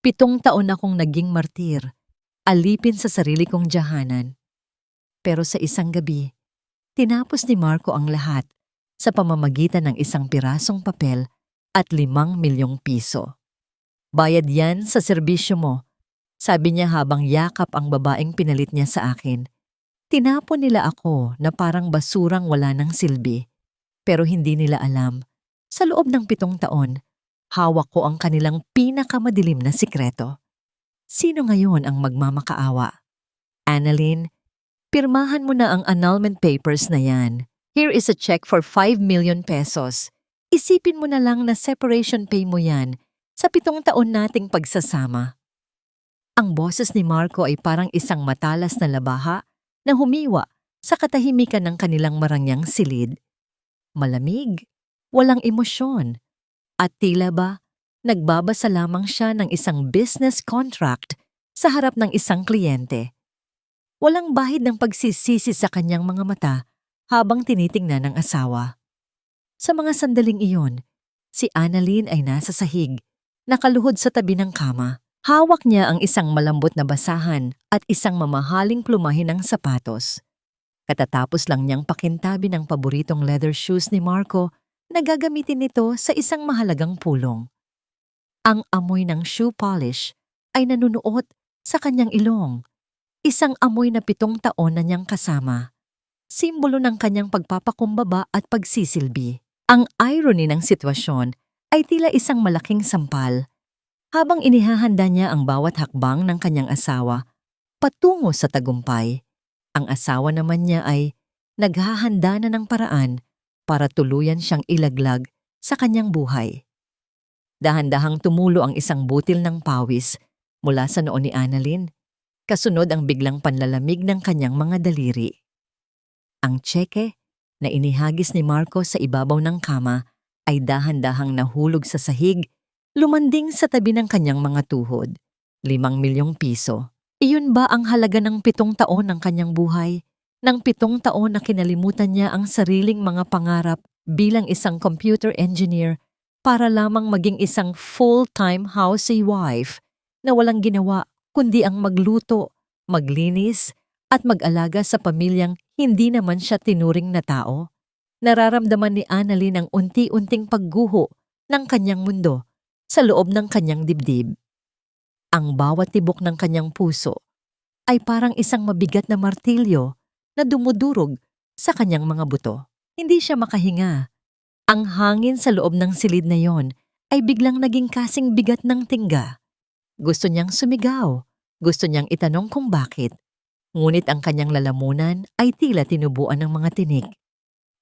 7 taon akong naging martir, alipin sa sarili kong diyahanan. Pero sa isang gabi, tinapos ni Marco ang lahat sa pamamagitan ng isang pirasong papel at 5 milyong piso. Bayad yan sa serbisyo mo, sabi niya habang yakap ang babaeng pinalit niya sa akin. Tinapon nila ako na parang basurang wala ng silbi. Pero hindi nila alam, sa loob ng 7 taon, hawak ko ang kanilang pinakamadilim na sikreto. Sino ngayon ang magmamakaawa? Annalyn, pirmahan mo na ang annulment papers na yan. Here is a check for 5 million pesos. Isipin mo na lang na separation pay mo yan sa 7 taon nating pagsasama. Ang boses ni Marco ay parang isang matalas na labaha na humiwa sa katahimikan ng kanilang marangyang silid. Malamig, walang emosyon, at tila ba nagbabasa lamang siya ng isang business contract sa harap ng isang kliyente. Walang bahid ng pagsisisi sa kanyang mga mata habang tinitingnan ng asawa. Sa mga sandaling iyon, si Annalyn ay nasa sahig, nakaluhod sa tabi ng kama. Hawak niya ang isang malambot na basahan at isang mamahaling plumahe ng sapatos. Katatapos lang niyang pakintabi ng paboritong leather shoes ni Marco na gagamitin nito sa isang mahalagang pulong. Ang amoy ng shoe polish ay nanunuot sa kanyang ilong, isang amoy na 7 taon na niyang kasama, simbolo ng kanyang pagpapakumbaba at pagsisilbi. Ang irony ng sitwasyon ay tila isang malaking sampal. Habang inihahanda niya ang bawat hakbang ng kanyang asawa patungo sa tagumpay, ang asawa naman niya ay naghahanda na ng paraan para tuluyan siyang ilaglag sa kanyang buhay. Dahan-dahang tumulo ang isang butil ng pawis mula sa noo ni Annalyn, kasunod ang biglang panlalamig ng kanyang mga daliri. Ang tseke na inihagis ni Marco sa ibabaw ng kama ay dahan-dahang nahulog sa sahig, lumanding sa tabi ng kanyang mga tuhod. 5 milyong piso. Iyon ba ang halaga ng 7 taon ng kanyang buhay? Ng 7 taon na kinalimutan niya ang sariling mga pangarap bilang isang computer engineer para lamang maging isang full-time housewife na walang ginawa kundi ang magluto, maglinis, at mag-alaga sa pamilyang hindi naman siya tinuring na tao? Nararamdaman ni Annalyn ang unti-unting pagguho ng kanyang mundo sa loob ng kanyang dibdib. Ang bawat tibok ng kanyang puso ay parang isang mabigat na martilyo na dumudurog sa kanyang mga buto. Hindi siya makahinga. Ang hangin sa loob ng silid na yon ay biglang naging kasing bigat ng tingga. Gusto niyang sumigaw, gusto niyang itanong kung bakit. Ngunit ang kanyang lalamunan ay tila tinubuan ng mga tinik.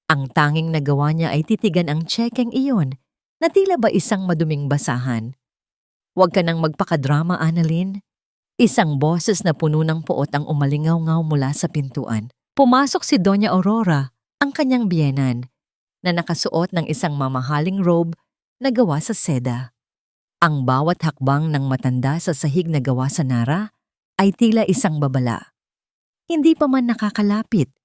Ang tanging nagawa niya ay titigan ang tsekeng iyon na tila ba isang maduming basahan. Huwag ka nang magpakadrama, Annalyn. Isang boses na puno ng puot ang umalingaw-ngaw mula sa pintuan. Pumasok si Doña Aurora, ang kanyang biyenan, na nakasuot ng isang mamahaling robe na gawa sa seda. Ang bawat hakbang ng matanda sa sahig na gawa sa nara ay tila isang babala. Hindi pa man nakakalapit,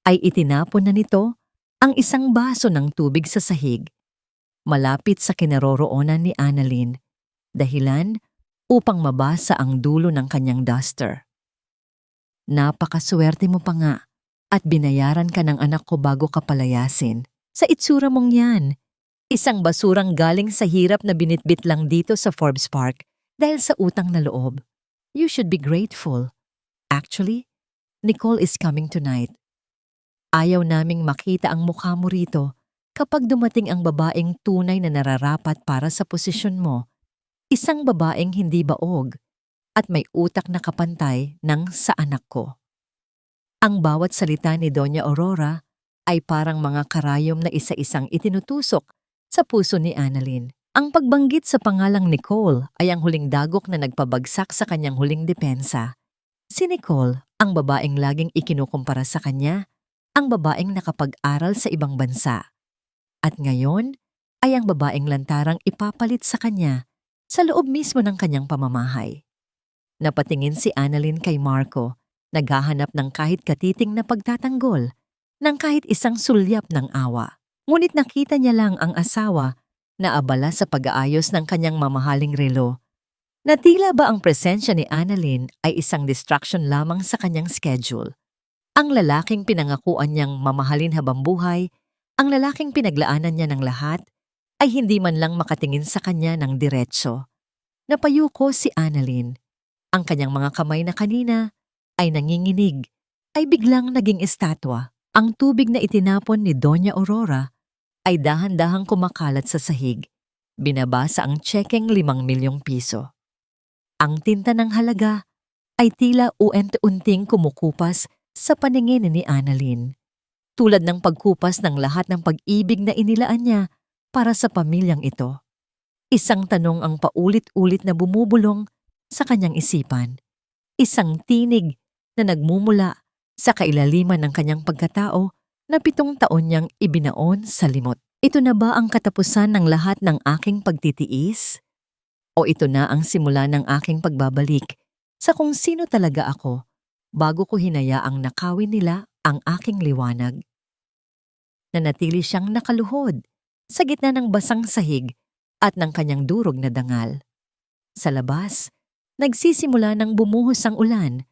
ay itinapon na nito ang isang baso ng tubig sa sahig, malapit sa kinaroroonan ni Annalyn, dahilan upang mabasa ang dulo ng kanyang duster. Napakaswerte mo pa nga at binayaran ka ng anak ko bago ka palayasin. Sa itsura mong yan, isang basurang galing sa hirap na binitbit lang dito sa Forbes Park dahil sa utang na loob. You should be grateful. Actually, Nicole is coming tonight. Ayaw naming makita ang mukha mo rito kapag dumating ang babaeng tunay na nararapat para sa posisyon mo. Isang babaeng hindi baog at may utak na kapantay ng sa anak ko. Ang bawat salita ni Doña Aurora ay parang mga karayom na isa-isang itinutusok sa puso ni Annalyn. Ang pagbanggit sa pangalang Nicole ay ang huling dagok na nagpabagsak sa kanyang huling depensa. Si Nicole, ang babaeng laging ikinukumpara sa kanya, ang babaeng nakapag-aral sa ibang bansa. At ngayon ay ang babaeng lantarang ipapalit sa kanya sa loob mismo ng kanyang pamamahay. Napatingin si Annalyn kay Marco, naghahanap ng kahit katiting na pagtatanggol, ng kahit isang sulyap ng awa. Ngunit nakita niya lang ang asawa na abala sa pag-aayos ng kanyang mamahaling relo. Na tila ba ang presensya ni Annalyn ay isang distraction lamang sa kanyang schedule. Ang lalaking pinangakuan niyang mamahalin habang buhay, ang lalaking pinaglaanan niya ng lahat, ay hindi man lang makatingin sa kanya ng diretso. Napayuko si Annalyn. Ang kanyang mga kamay na kanina ay nanginginig, ay biglang naging estatwa. Ang tubig na itinapon ni Doña Aurora ay dahan-dahang kumakalat sa sahig. Binabasa ang tsekeng 5 milyong piso. Ang tinta ng halaga ay tila unti-unting kumukupas sa paningin ni Annalyn. Tulad ng pagkupas ng lahat ng pag-ibig na inilaan niya para sa pamilyang ito. Isang tanong ang paulit-ulit na bumubulong sa kanyang isipan. Isang tinig na nagmumula sa kailaliman ng kanyang pagkatao na 7 taon niyang ibinaon sa limot. Ito na ba ang katapusan ng lahat ng aking pagtitiis? O ito na ang simula ng aking pagbabalik sa kung sino talaga ako bago ko hinayaang nakawin nila ang aking liwanag? Nanatili siyang nakaluhod sa gitna ng basang sahig at ng kanyang durog na dangal. Sa labas, nagsisimula ng bumuhos ang ulan.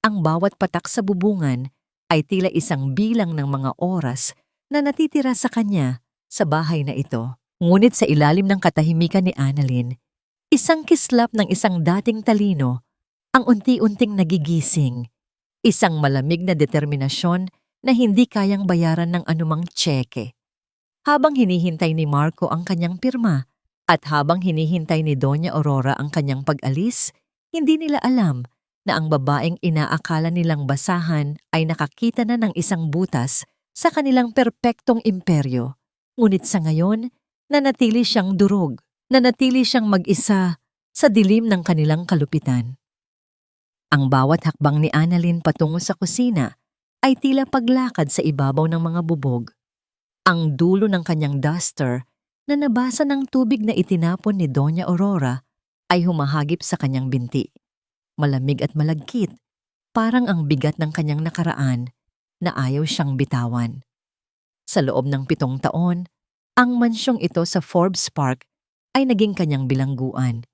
Ang bawat patak sa bubungan ay tila isang bilang ng mga oras na natitira sa kanya sa bahay na ito. Ngunit sa ilalim ng katahimikan ni Annalyn, isang kislap ng isang dating talino ang unti-unting nagigising. Isang malamig na determinasyon na hindi kayang bayaran ng anumang tseke. Habang hinihintay ni Marco ang kanyang pirma at habang hinihintay ni Doña Aurora ang kanyang pag-alis, hindi nila alam na ang babaeng inaakala nilang basahan ay nakakita na ng isang butas sa kanilang perpektong imperyo. Ngunit sa ngayon, nanatili siyang durog, nanatili siyang mag-isa sa dilim ng kanilang kalupitan. Ang bawat hakbang ni Annalyn patungo sa kusina ay tila paglakad sa ibabaw ng mga bubog. Ang dulo ng kanyang duster na nabasa ng tubig na itinapon ni Doña Aurora ay humahagip sa kanyang binti. Malamig at malagkit, parang ang bigat ng kanyang nakaraan na ayaw siyang bitawan. Sa loob ng 7 taon, ang mansyong ito sa Forbes Park ay naging kanyang bilangguan.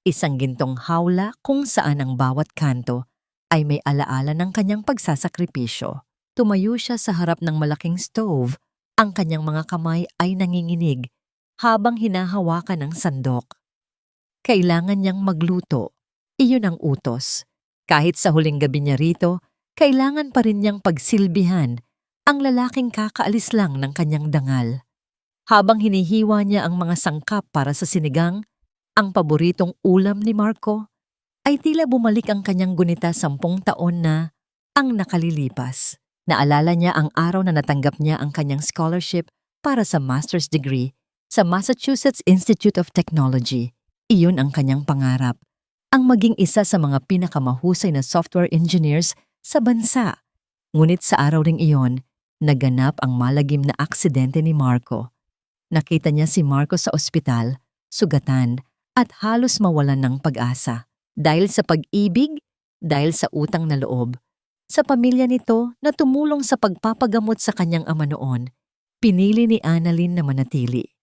Isang gintong hawla kung saan ang bawat kanto ay may alaala ng kanyang pagsasakripisyo. Tumayo siya sa harap ng malaking stove, ang kanyang mga kamay ay nanginginig habang hinahawakan ng sandok. Kailangan niyang magluto. Iyon ang utos. Kahit sa huling gabi niya rito, kailangan pa rin niyang pagsilbihan ang lalaking kakaalis lang ng kanyang dangal. Habang hinihiwa niya ang mga sangkap para sa sinigang, ang paboritong ulam ni Marco, ay tila bumalik ang kanyang gunita 10 taon na ang nakalilipas. Naalala niya ang araw na natanggap niya ang kanyang scholarship para sa master's degree sa Massachusetts Institute of Technology. Iyon ang kanyang pangarap, ang maging isa sa mga pinakamahusay na software engineers sa bansa. Ngunit sa araw ring iyon, naganap ang malagim na aksidente ni Marco. Nakita niya si Marco sa ospital, sugatan, at halos mawalan ng pag-asa. Dahil sa pag-ibig, dahil sa utang na loob, sa pamilya nito na tumulong sa pagpapagamot sa kanyang ama noon, pinili ni Annalyn na manatili.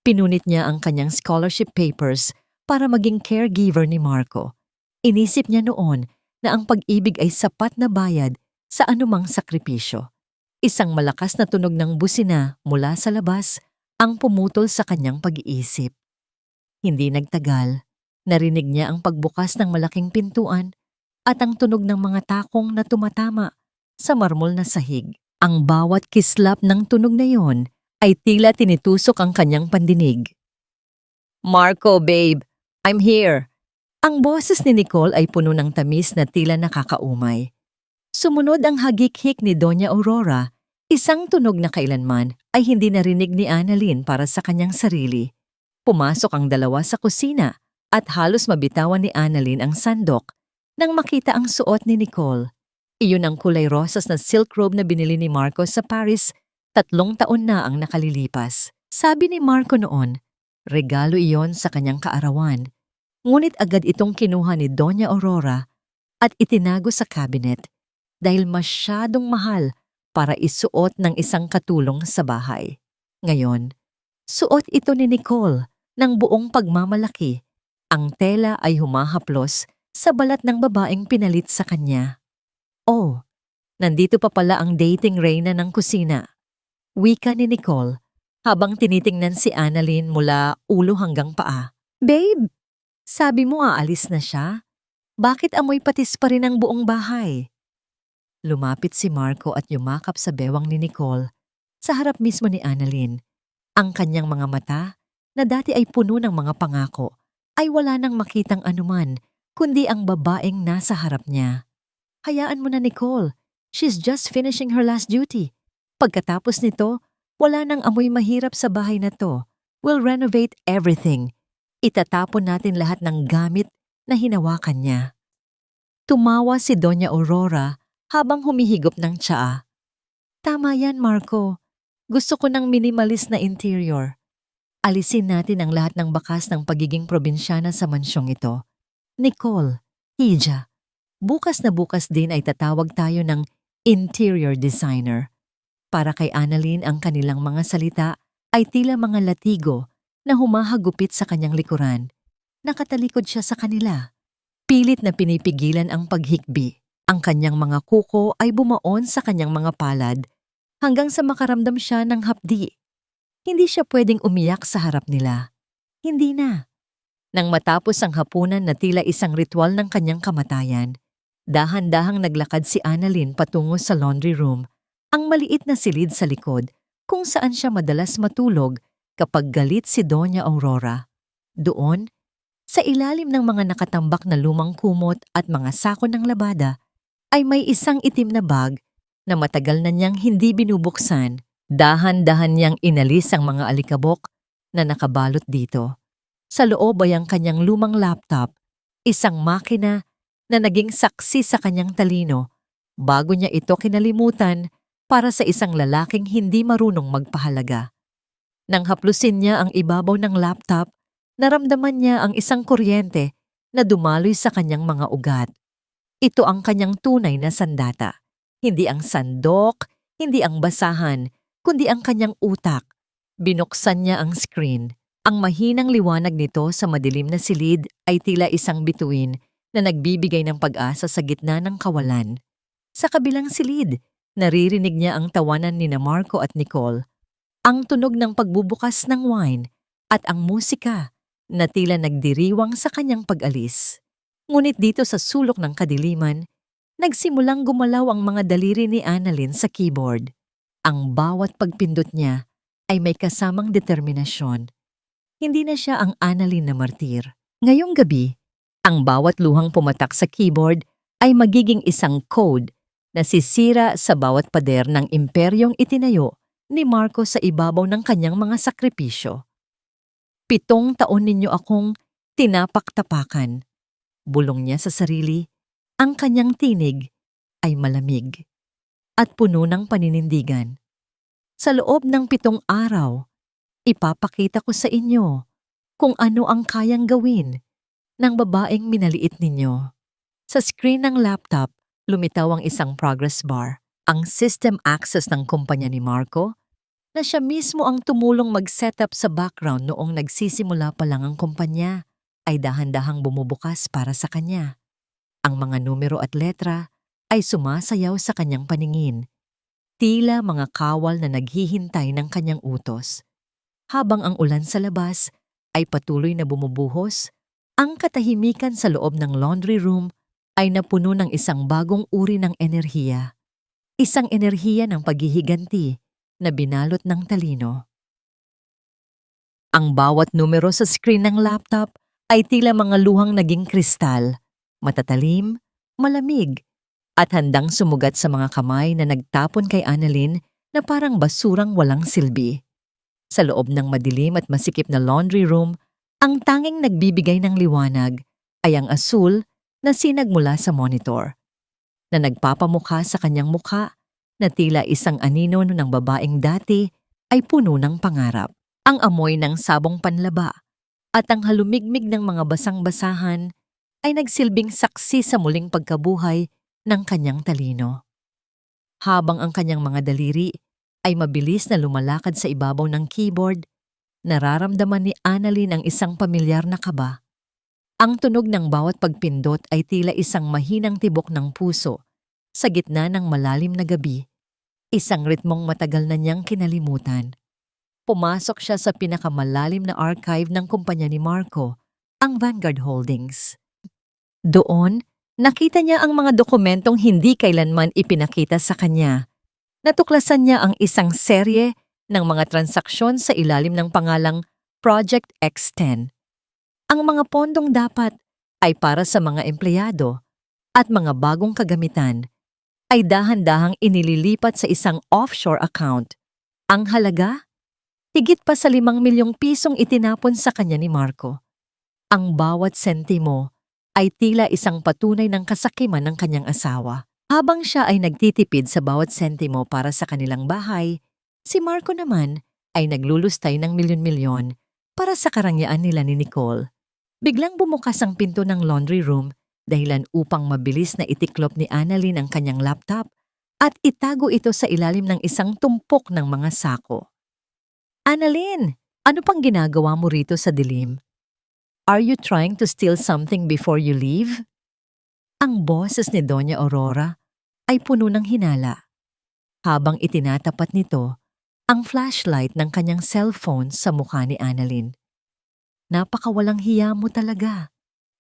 Pinunit niya ang kanyang scholarship papers para maging caregiver ni Marco. Inisip niya noon na ang pag-ibig ay sapat na bayad sa anumang sakripisyo. Isang malakas na tunog ng busina mula sa labas ang pumutol sa kanyang pag-iisip. Hindi nagtagal, narinig niya ang pagbukas ng malaking pintuan at ang tunog ng mga takong na tumatama sa marmol na sahig. Ang bawat kislap ng tunog na yon ay tila tinitusok ang kanyang pandinig. "Marco, babe, I'm here." Ang boses ni Nicole ay puno ng tamis na tila nakakaumay. Sumunod ang hagik-hik ni Doña Aurora, isang tunog na kailanman ay hindi narinig ni Annalyn para sa kanyang sarili. Pumasok ang dalawa sa kusina at halos mabitawan ni Annalyn ang sandok nang makita ang suot ni Nicole. Iyon ang kulay rosas na silk robe na binili ni Marco sa Paris 3 taon na ang nakalilipas. Sabi ni Marco noon, regalo iyon sa kanyang kaarawan. Ngunit agad itong kinuha ni Doña Aurora at itinago sa cabinet dahil masyadong mahal para isuot ng isang katulong sa bahay. Ngayon, suot ito ni Nicole ng buong pagmamalaki Ang tela ay humahaplos sa balat ng babaeng pinalit sa kanya. Oh, nandito pa pala ang dating reyna ng kusina. Wika ni Nicole habang tinitingnan si Annalyn mula ulo hanggang paa. Babe, sabi mo aalis na siya? Bakit amoy patis pa rin ang buong bahay? Lumapit si Marco at yumakap sa bewang ni Nicole sa harap mismo ni Annalyn. Ang kanyang mga mata, na dati ay puno ng mga pangako, ay wala nang makitang anuman kundi ang babaeng nasa harap niya. Hayaan mo na, Nicole. She's just finishing her last duty. Pagkatapos nito, wala nang amoy mahirap sa bahay na to. We'll renovate everything. Itatapon natin lahat ng gamit na hinawakan niya. Tumawa si Doña Aurora habang humihigop ng tsaa. Tama yan, Marco. Gusto ko ng minimalist na interior. Alisin natin ang lahat ng bakas ng pagiging probinsyana sa mansyong ito. Nicole, Hija, bukas na bukas din ay tatawag tayo ng interior designer. Para kay Annalyn ang kanilang mga salita ay tila mga latigo na humahagupit sa kanyang likuran. Nakatalikod siya sa kanila. Pilit na pinipigilan ang paghikbi. Ang kanyang mga kuko ay bumaon sa kanyang mga palad hanggang sa makaramdam siya ng hapdi. Hindi siya pwedeng umiyak sa harap nila. Hindi na. Nang matapos ang hapunan na tila isang ritual ng kanyang kamatayan, dahan-dahang naglakad si Annalyn patungo sa laundry room, ang maliit na silid sa likod kung saan siya madalas matulog kapag galit si Doña Aurora. Doon, sa ilalim ng mga nakatambak na lumang kumot at mga sako ng labada, ay may isang itim na bag na matagal na niyang hindi binubuksan. Dahan-dahan niyang inalis ang mga alikabok na nakabalot dito. Sa loob ay ang kanyang lumang laptop, isang makina na naging saksi sa kanyang talino bago niya ito kinalimutan para sa isang lalaking hindi marunong magpahalaga. Nang haplusin niya ang ibabaw ng laptop, naramdaman niya ang isang kuryente na dumaloy sa kanyang mga ugat. Ito ang kanyang tunay na sandata. Hindi ang sandok, hindi ang basahan, kundi ang kanyang utak. Binuksan niya ang screen. Ang mahinang liwanag nito sa madilim na silid ay tila isang bituin na nagbibigay ng pag-asa sa gitna ng kawalan. Sa kabilang silid, naririnig niya ang tawanan ni Marco at Nicole, ang tunog ng pagbubukas ng wine at ang musika na tila nagdiriwang sa kanyang pag-alis. Ngunit dito sa sulok ng kadiliman, nagsimulang gumalaw ang mga daliri ni Annalyn sa keyboard. Ang bawat pagpindot niya ay may kasamang determinasyon. Hindi na siya ang Annalyn na martir. Ngayong gabi, ang bawat luhang pumatak sa keyboard ay magiging isang code na sisira sa bawat pader ng imperyong itinayo ni Marco sa ibabaw ng kanyang mga sakripisyo. 7 taon ninyo akong tinapak-tapakan. Bulong niya sa sarili, ang kanyang tinig ay malamig at puno ng paninindigan. Sa loob ng 7 araw, ipapakita ko sa inyo kung ano ang kayang gawin ng babaeng minaliit ninyo. Sa screen ng laptop, lumitaw ang isang progress bar, ang system access ng kumpanya ni Marco, na siya mismo ang tumulong mag-setup sa background noong nagsisimula pa lang ang kumpanya, ay dahan-dahang bumubukas para sa kanya. Ang mga numero at letra ay sumasayaw sa kanyang paningin, tila mga kawal na naghihintay ng kanyang utos. Habang ang ulan sa labas ay patuloy na bumubuhos, ang katahimikan sa loob ng laundry room ay napuno ng isang bagong uri ng enerhiya. Isang enerhiya ng paghihiganti na binalot ng talino. Ang bawat numero sa screen ng laptop ay tila mga luhang naging kristal, matatalim, malamig, at handang sumugat sa mga kamay na nagtapon kay Annalyn na parang basurang walang silbi. Sa loob ng madilim at masikip na laundry room, ang tanging nagbibigay ng liwanag ay ang asul na sinag mula sa monitor, na nagpapamukha sa kanyang mukha na tila isang anino ng babaeng dati ay puno ng pangarap. Ang amoy ng sabong panlaba at ang halumigmig ng mga basang-basahan ay nagsilbing saksi sa muling pagkabuhay ng kanyang talino. Habang ang kanyang mga daliri ay mabilis na lumalakad sa ibabaw ng keyboard, nararamdaman ni Annalyn ang isang pamilyar na kaba. Ang tunog ng bawat pagpindot ay tila isang mahinang tibok ng puso sa gitna ng malalim na gabi, isang ritmong matagal na niyang kinalimutan. Pumasok siya sa pinakamalalim na archive ng kumpanya ni Marco, ang Vanguard Holdings. Doon, nakita niya ang mga dokumentong hindi kailanman ipinakita sa kanya. Natuklasan niya ang isang serye ng mga transaksyon sa ilalim ng pangalang Project X10. Ang mga pondong dapat ay para sa mga empleyado at mga bagong kagamitan ay dahan-dahang inililipat sa isang offshore account. Ang halaga? Higit pa sa 5 milyong pisong itinapon sa kanya ni Marco. Ang bawat sentimo ay tila isang patunay ng kasakiman ng kanyang asawa. Habang siya ay nagtitipid sa bawat sentimo para sa kanilang bahay, si Marco naman ay naglulustay ng milyon-milyon para sa karangyaan nila ni Nicole. Biglang bumukas ang pinto ng laundry room dahilan upang mabilis na itiklop ni Annalyn ang kanyang laptop at itago ito sa ilalim ng isang tumpok ng mga sako. Annalyn, ano pang ginagawa mo rito sa dilim? Are you trying to steal something before you leave? Ang boses ni Doña Aurora ay puno ng hinala. Habang itinatapat nito ang flashlight ng kanyang cellphone sa mukha ni Annalyn. Napakawalang hiya mo talaga.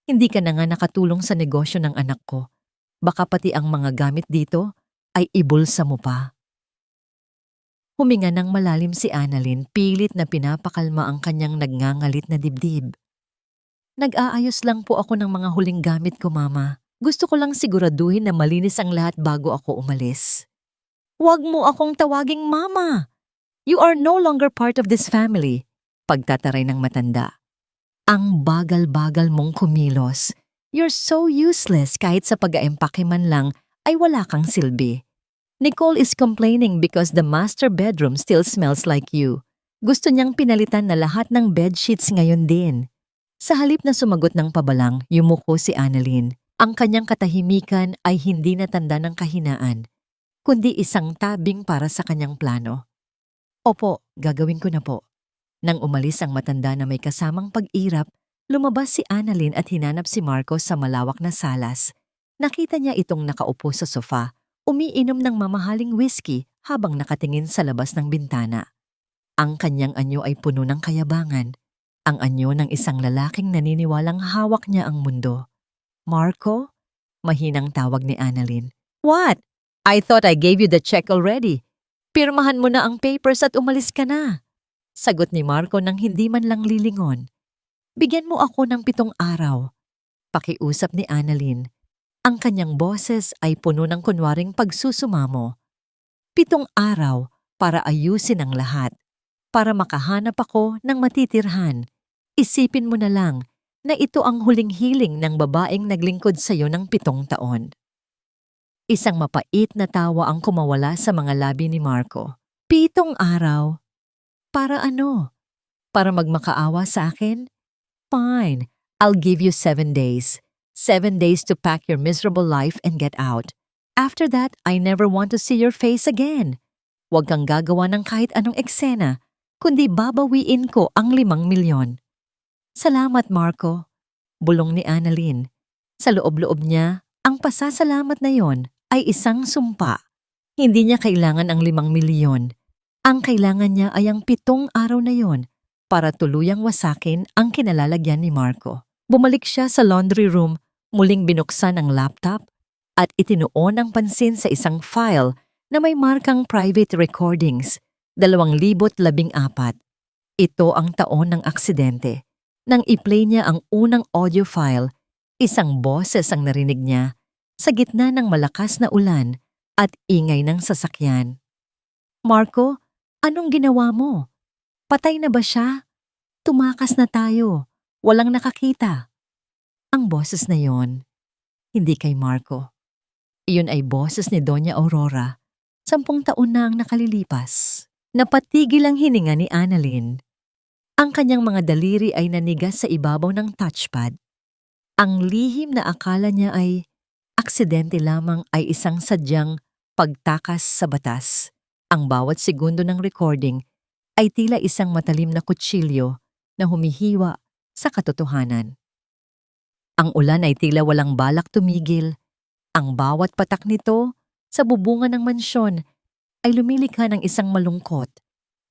Hindi ka na nga nakatulong sa negosyo ng anak ko. Baka pati ang mga gamit dito ay ibulsa mo pa. Huminga ng malalim si Annalyn, pilit na pinapakalma ang kanyang nagngangalit na dibdib. Nag-aayos lang po ako ng mga huling gamit ko, Mama. Gusto ko lang siguraduhin na malinis ang lahat bago ako umalis. Huwag mo akong tawaging Mama! You are no longer part of this family, pagtataray ng matanda. Ang bagal-bagal mong kumilos. You're so useless kahit sa pag-aempake man lang ay wala kang silbi. Nicole is complaining because the master bedroom still smells like you. Gusto niyang pinalitan na lahat ng bedsheets ngayon din. Sa halip na sumagot ng pabalang, yumuko si Annalyn. Ang kanyang katahimikan ay hindi natanda ng kahinaan, kundi isang tabing para sa kanyang plano. Opo, gagawin ko na po. Nang umalis ang matanda na may kasamang pag-irap, lumabas si Annalyn at hinanap si Marco sa malawak na salas. Nakita niya itong nakaupo sa sofa, umiinom ng mamahaling whiskey habang nakatingin sa labas ng bintana. Ang kanyang anyo ay puno ng kayabangan, ang anyo ng isang lalaking naniniwalang hawak niya ang mundo. Marco? Mahinang tawag ni Annalyn. What? I thought I gave you the check already. Pirmahan mo na ang papers at umalis ka na. Sagot ni Marco nang hindi man lang lilingon. Bigyan mo ako ng 7 araw. Pakiusap ni Annalyn. Ang kanyang boses ay puno ng kunwaring pagsusumamo. 7 araw para ayusin ang lahat. Para makahanap ako ng matitirhan. Isipin mo na lang na ito ang huling hiling ng babaeng naglingkod sa iyo ng 7 taon. Isang mapait na tawa ang kumawala sa mga labi ni Marco. 7 araw? Para ano? Para magmakaawa sa akin? Fine, I'll give you 7 days. 7 days to pack your miserable life and get out. After that, I never want to see your face again. Huwag kang gagawa ng kahit anong eksena, kundi babawiin ko ang 5 milyon. Salamat, Marco. Bulong ni Annalyn. Sa loob-loob niya, ang pasasalamat na yon ay isang sumpa. Hindi niya kailangan ang 5 milyon. Ang kailangan niya ay ang 7 araw na yon para tuluyang wasakin ang kinalalagyan ni Marco. Bumalik siya sa laundry room, muling binuksan ang laptop at itinuon ang pansin sa isang file na may markang private recordings, 2014. Ito ang taon ng aksidente. Nang i-play niya ang unang audio file, isang boses ang narinig niya sa gitna ng malakas na ulan at ingay ng sasakyan. Marco, anong ginawa mo? Patay na ba siya? Tumakas na tayo. Walang nakakita. Ang boses na yon, hindi kay Marco. Iyon ay boses ni Doña Aurora. 10 taon na ang nakalilipas. Napatigil ang hininga ni Annalyn. Ang kanyang mga daliri ay nanigas sa ibabaw ng touchpad. Ang lihim na akala niya ay aksidente lamang ay isang sadyang pagtakas sa batas. Ang bawat segundo ng recording ay tila isang matalim na kutsilyo na humihiwa sa katotohanan. Ang ulan ay tila walang balak tumigil. Ang bawat patak nito sa bubungan ng mansyon ay lumilikha ng isang malungkot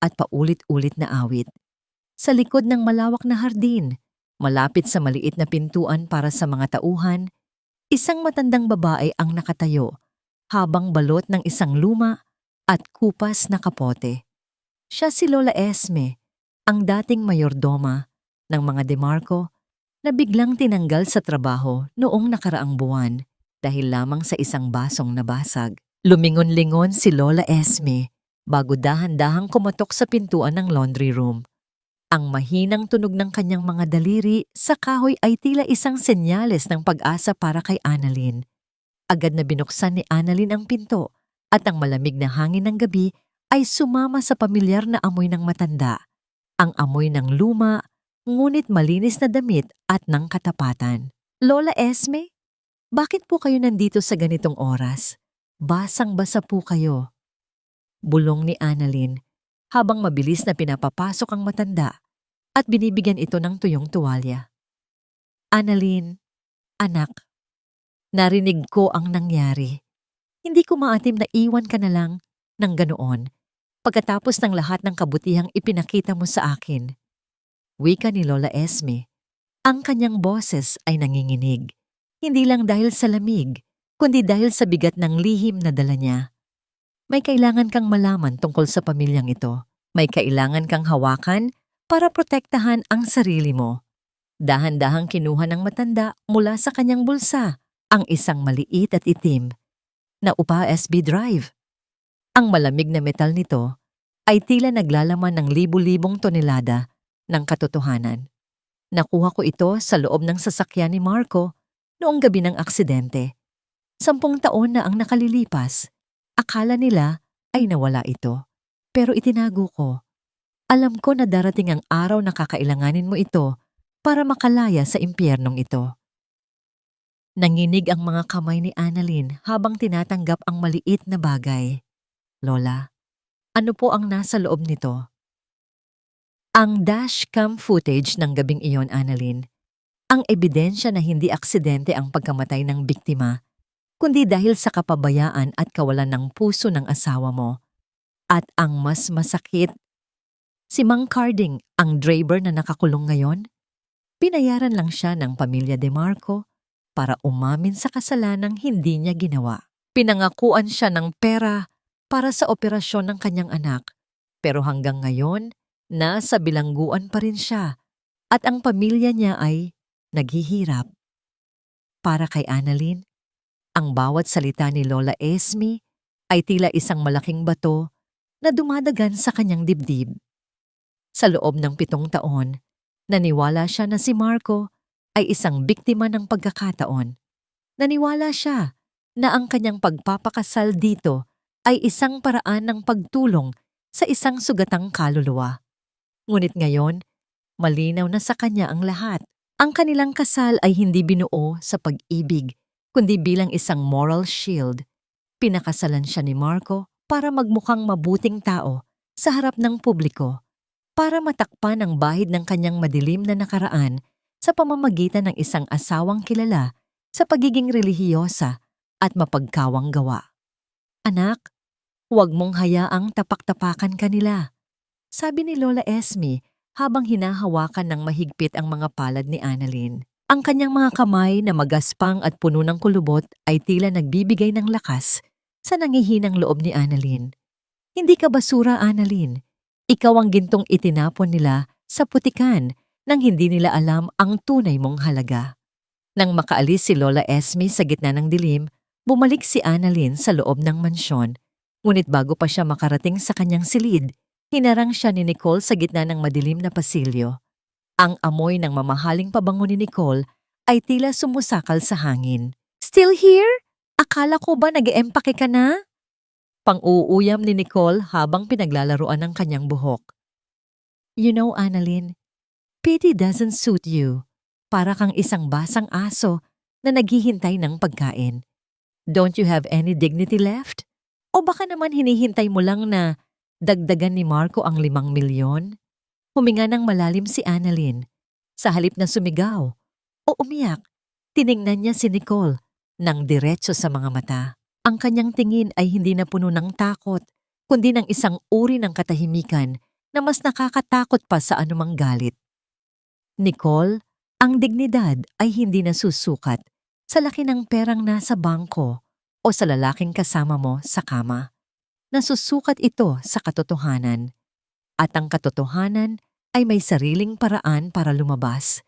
at paulit-ulit na awit. Sa likod ng malawak na hardin, malapit sa maliit na pintuan para sa mga tauhan, isang matandang babae ang nakatayo habang balot ng isang luma at kupas na kapote. Siya si Lola Esme, ang dating mayordoma ng mga DeMarco na biglang tinanggal sa trabaho noong nakaraang buwan dahil lamang sa isang basong nabasag. Lumingon-lingon si Lola Esme bago dahan-dahang kumatok sa pintuan ng laundry room. Ang mahinang tunog ng kanyang mga daliri sa kahoy ay tila isang senyales ng pag-asa para kay Annalyn. Agad na binuksan ni Annalyn ang pinto at ang malamig na hangin ng gabi ay sumama sa pamilyar na amoy ng matanda. Ang amoy ng luma, ngunit malinis na damit at ng katapatan. Lola Esme, bakit po kayo nandito sa ganitong oras? Basang-basa po kayo. Bulong ni Annalyn habang mabilis na pinapapasok ang matanda at binibigyan ito ng tuyong tuwalya. Annalyn, anak, narinig ko ang nangyari. Hindi ko maatim na iwan ka na lang ng ganoon pagkatapos ng lahat ng kabutihang ipinakita mo sa akin. Wika ni Lola Esme. Ang kanyang boses ay nanginginig. Hindi lang dahil sa lamig, kundi dahil sa bigat ng lihim na dala niya. May kailangan kang malaman tungkol sa pamilyang ito. May kailangan kang hawakan para protektahan ang sarili mo. Dahan-dahang kinuha ng matanda mula sa kanyang bulsa ang isang maliit at itim na USB drive. Ang malamig na metal nito ay tila naglalaman ng libu-libong tonelada ng katotohanan. Nakuha ko ito sa loob ng sasakyan ni Marco noong gabi ng aksidente. 10 taon na ang nakalilipas. Akala nila ay nawala ito. Pero itinago ko. Alam ko na darating ang araw na kakailanganin mo ito para makalaya sa impyernong ito. Nanginig ang mga kamay ni Annalyn habang tinatanggap ang maliit na bagay. Lola, ano po ang nasa loob nito? Ang dashcam footage ng gabing iyon, Annalyn. Ang ebidensya na hindi aksidente ang pagkamatay ng biktima, kundi dahil sa kapabayaan at kawalan ng puso ng asawa mo. At ang mas masakit, si Mang Carding, ang driver na nakakulong ngayon, pinayaran lang siya ng pamilya DeMarco para umamin sa kasalanang hindi niya ginawa. Pinangakuan siya ng pera para sa operasyon ng kanyang anak, pero hanggang ngayon, nasa bilangguan pa rin siya at ang pamilya niya ay naghihirap. Para kay Annalyn, ang bawat salita ni Lola Esme ay tila isang malaking bato na dumadagan sa kanyang dibdib. Sa loob ng 7 taon, naniwala siya na si Marco ay isang biktima ng pagkakataon. Naniwala siya na ang kanyang pagpapakasal dito ay isang paraan ng pagtulong sa isang sugatang kaluluwa. Ngunit ngayon, malinaw na sa kanya ang lahat. Ang kanilang kasal ay hindi binuo sa pag-ibig, kundi bilang isang moral shield. Pinakasalan siya ni Marco para magmukhang mabuting tao sa harap ng publiko, para matakpan ang bahid ng kanyang madilim na nakaraan sa pamamagitan ng isang asawang kilala sa pagiging relihiyosa at mapagkawang gawa. Anak, huwag mong hayaang tapak-tapakan kanila, sabi ni Lola Esme habang hinahawakan ng mahigpit ang mga palad ni Annalyn. Ang kanyang mga kamay na magaspang at puno ng kulubot ay tila nagbibigay ng lakas sa nangihinang loob ni Annalyn. Hindi ka basura, Annalyn. Ikaw ang gintong itinapon nila sa putikan nang hindi nila alam ang tunay mong halaga. Nang makaalis si Lola Esme sa gitna ng dilim, bumalik si Annalyn sa loob ng mansyon. Ngunit bago pa siya makarating sa kanyang silid, hinarang siya ni Nicole sa gitna ng madilim na pasilyo. Ang amoy ng mamahaling pabango ni Nicole ay tila sumusakal sa hangin. Still here? Akala ko ba nag-eempake ka na? Pang-uuyam ni Nicole habang pinaglalaruan ng kanyang buhok. You know, Annalyn, pity doesn't suit you. Para kang isang basang aso na naghihintay ng pagkain. Don't you have any dignity left? O baka naman hinihintay mo lang na dagdagan ni Marco ang 5 milyon? Huminga ng malalim si Annalyn. Sa halip na sumigaw o umiyak, Tiningnan niya si Nicole nang diretso sa mga mata. Ang kanyang tingin ay hindi na puno ng takot, kundi ng isang uri ng katahimikan na mas nakakatakot pa sa anumang galit. Nicole, ang dignidad ay hindi nasusukat sa laki ng perang nasa bangko o sa lalaking kasama mo sa kama. Nasusukat ito sa katotohanan. At ang katotohanan ay may sariling paraan para lumabas.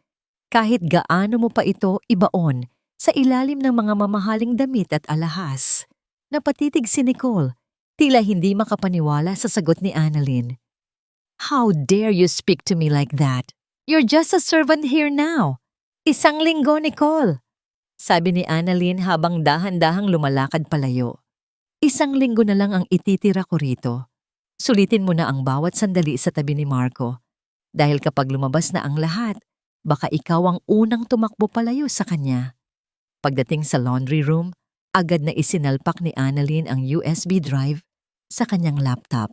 Kahit gaano mo pa ito ibaon sa ilalim ng mga mamahaling damit at alahas. Napatitig si Nicole, tila hindi makapaniwala sa sagot ni Annalyn. How dare you speak to me like that? You're just a servant here now. Isang linggo, Nicole. Sabi ni Annalyn habang dahan-dahang lumalakad palayo. Isang linggo na lang ang ititira ko rito. Sulitin mo na ang bawat sandali sa tabi ni Marco. Dahil kapag lumabas na ang lahat, baka ikaw ang unang tumakbo palayo sa kanya. Pagdating sa laundry room, agad na isinalpak ni Annalyn ang USB drive sa kanyang laptop.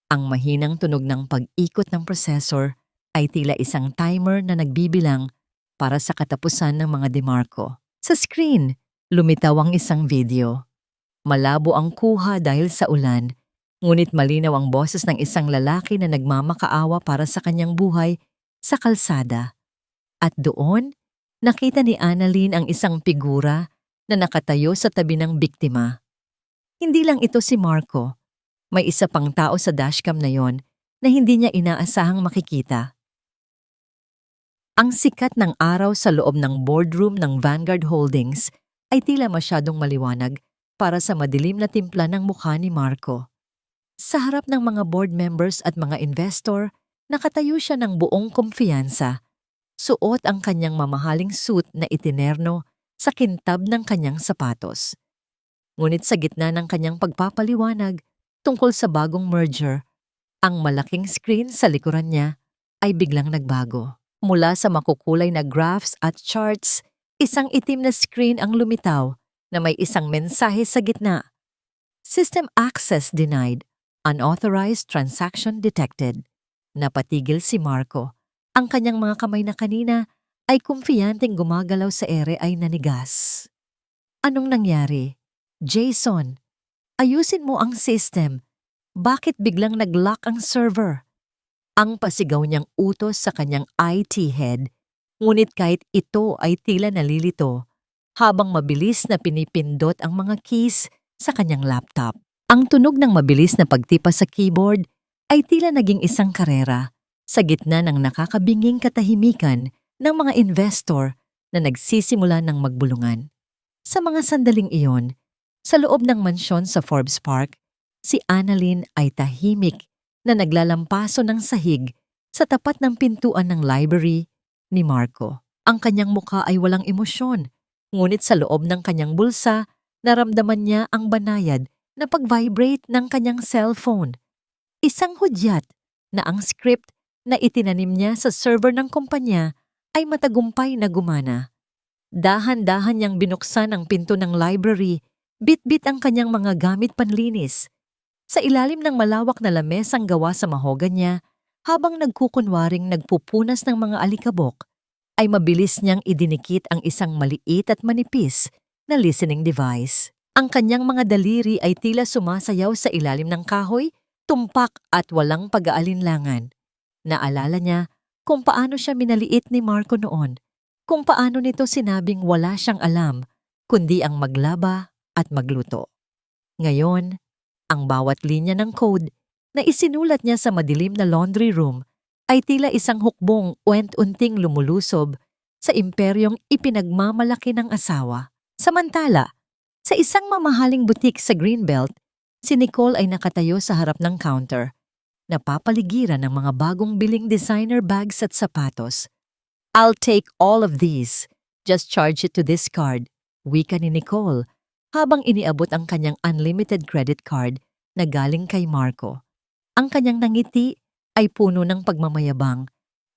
Ang mahinang tunog ng pag-ikot ng processor ay tila isang timer na nagbibilang para sa katapusan ng mga demarko. Sa screen, lumitaw ang isang video. Malabo ang kuha dahil sa ulan, ngunit malinaw ang boses ng isang lalaki na nagmamakaawa para sa kanyang buhay sa kalsada. At doon, nakita ni Annalyn ang isang figura na nakatayo sa tabi ng biktima. Hindi lang ito si Marco. May isa pang tao sa dashcam na yon na hindi niya inaasahang makikita. Ang sikat ng araw sa loob ng boardroom ng Vanguard Holdings ay tila masyadong maliwanag para sa madilim na timpla ng mukha ni Marco. Sa harap ng mga board members at mga investor, nakatayo siya ng buong kumpiyansa. Suot ang kanyang mamahaling suit na itinerno sa kintab ng kanyang sapatos. Ngunit sa gitna ng kanyang pagpapaliwanag tungkol sa bagong merger, ang malaking screen sa likuran niya ay biglang nagbago. Mula sa makukulay na graphs at charts, isang itim na screen ang lumitaw na may isang mensahe sa gitna. System access denied. Unauthorized transaction detected. Napatigil si Marco. Ang kanyang mga kamay na kanina ay kumpiyanting gumagalaw sa ere ay nanigas. Anong nangyari? Jason, ayusin mo ang system. Bakit biglang nag-lock ang server? Ang pasigaw niyang utos sa kanyang IT head, ngunit kahit ito ay tila nalilito, habang mabilis na pinipindot ang mga keys sa kanyang laptop. Ang tunog ng mabilis na pagtipa sa keyboard ay tila naging isang karera sa gitna ng nakakabinging katahimikan ng mga investor na nagsisimula ng magbulungan. Sa mga sandaling iyon, sa loob ng mansyon sa Forbes Park, si Annalyn ay tahimik na naglalampaso ng sahig sa tapat ng pintuan ng library ni Marco. Ang kanyang mukha ay walang emosyon, ngunit sa loob ng kanyang bulsa, naramdaman niya ang banayad na pag-vibrate ng kanyang cellphone. Isang hudyat na ang script na itinanim niya sa server ng kumpanya ay matagumpay na gumana. Dahan-dahan niyang binuksan ang pinto ng library, bit-bit ang kanyang mga gamit panlinis. Sa ilalim ng malawak na lamesang gawa sa mahoganya, habang nagkukunwaring nagpupunas ng mga alikabok, ay mabilis niyang idinikit ang isang maliit at manipis na listening device. Ang kanyang mga daliri ay tila sumasayaw sa ilalim ng kahoy, tumpak at walang pag-aalinlangan. Naalala niya kung paano siya minaliit ni Marco noon, kung paano nito sinabing wala siyang alam, kundi ang maglaba at magluto. Ngayon, ang bawat linya ng code na isinulat niya sa madilim na laundry room ay tila isang hukbong uwent-unting lumulusob sa imperyong ipinagmamalaki ng asawa. Samantala, sa isang mamahaling butik sa Greenbelt, si Nicole ay nakatayo sa harap ng counter, napapaligiran ng mga bagong biling designer bags at sapatos. I'll take all of these. Just charge it to this card, wika ni Nicole, habang iniabot ang kanyang unlimited credit card na galing kay Marco. Ang kanyang nangiti ay puno ng pagmamayabang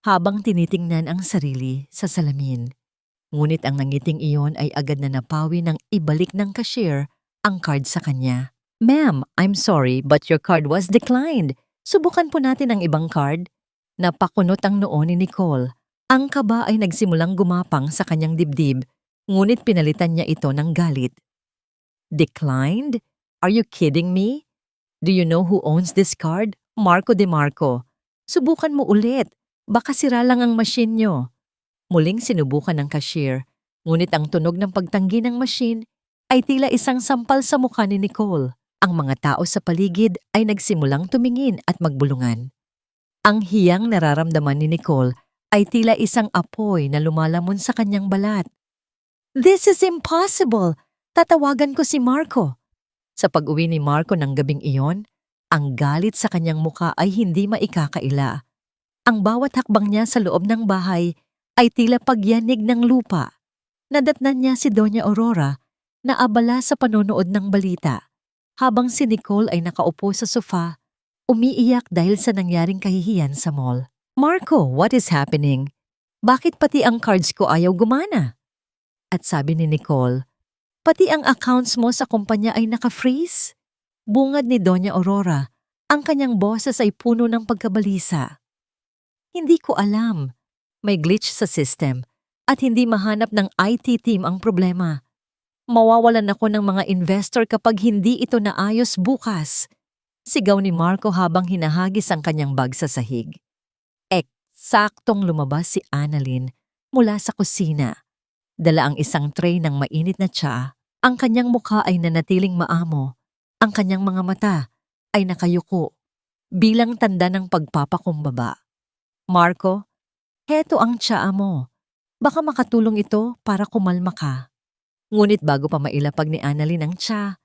habang tinitingnan ang sarili sa salamin. Ngunit ang nangiting iyon ay agad na napawi ng ibalik ng cashier ang card sa kanya. Ma'am, I'm sorry but your card was declined. Subukan po natin ang ibang card. Napakunot ang noo ni Nicole. Ang kaba ay nagsimulang gumapang sa kanyang dibdib, Ngunit pinalitan niya ito ng galit. Declined? Are you kidding me? Do you know who owns this card? Marco De Marco. Subukan mo ulit. Baka sira lang ang machine nyo. Muling sinubukan ng cashier, ngunit ang tunog ng pagtanggi ng machine ay tila isang sampal sa mukha ni Nicole. Ang mga tao sa paligid ay nagsimulang tumingin at magbulungan. Ang hiyang nararamdaman ni Nicole ay tila isang apoy na lumalamon sa kanyang balat. This is impossible! Tatawagan ko si Marco. Sa pag-uwi ni Marco ng gabing iyon, ang galit sa kanyang mukha ay hindi maikakaila. Ang bawat hakbang niya sa loob ng bahay ay tila pagyanig ng lupa. Nadatnan niya si Doña Aurora na abala sa panonood ng balita, habang si Nicole ay nakaupo sa sofa, umiiyak dahil sa nangyaring kahihiyan sa mall. Marco, what is happening? Bakit pati ang cards ko ayaw gumana? At sabi ni Nicole, pati ang accounts mo sa kumpanya ay naka-freeze? Bungad ni Doña Aurora, ang kanyang boses ay puno ng pagkabalisa. Hindi ko alam. May glitch sa system at hindi mahanap ng IT team ang problema. Mawawalan ako ng mga investor kapag hindi ito naayos bukas. Sigaw ni Marco habang hinahagis ang kanyang bag sa sahig. Eksaktong lumabas si Annalyn mula sa kusina. Dala ang isang tray ng mainit na tsaa. Ang kanyang mukha ay nanatiling maamo. Ang kanyang mga mata ay nakayuko bilang tanda ng pagpapakumbaba. Marco, heto ang tsaa mo. Baka makatulong ito para kumalma ka. Ngunit bago pa mailapag ni Annalyn ang tsaa,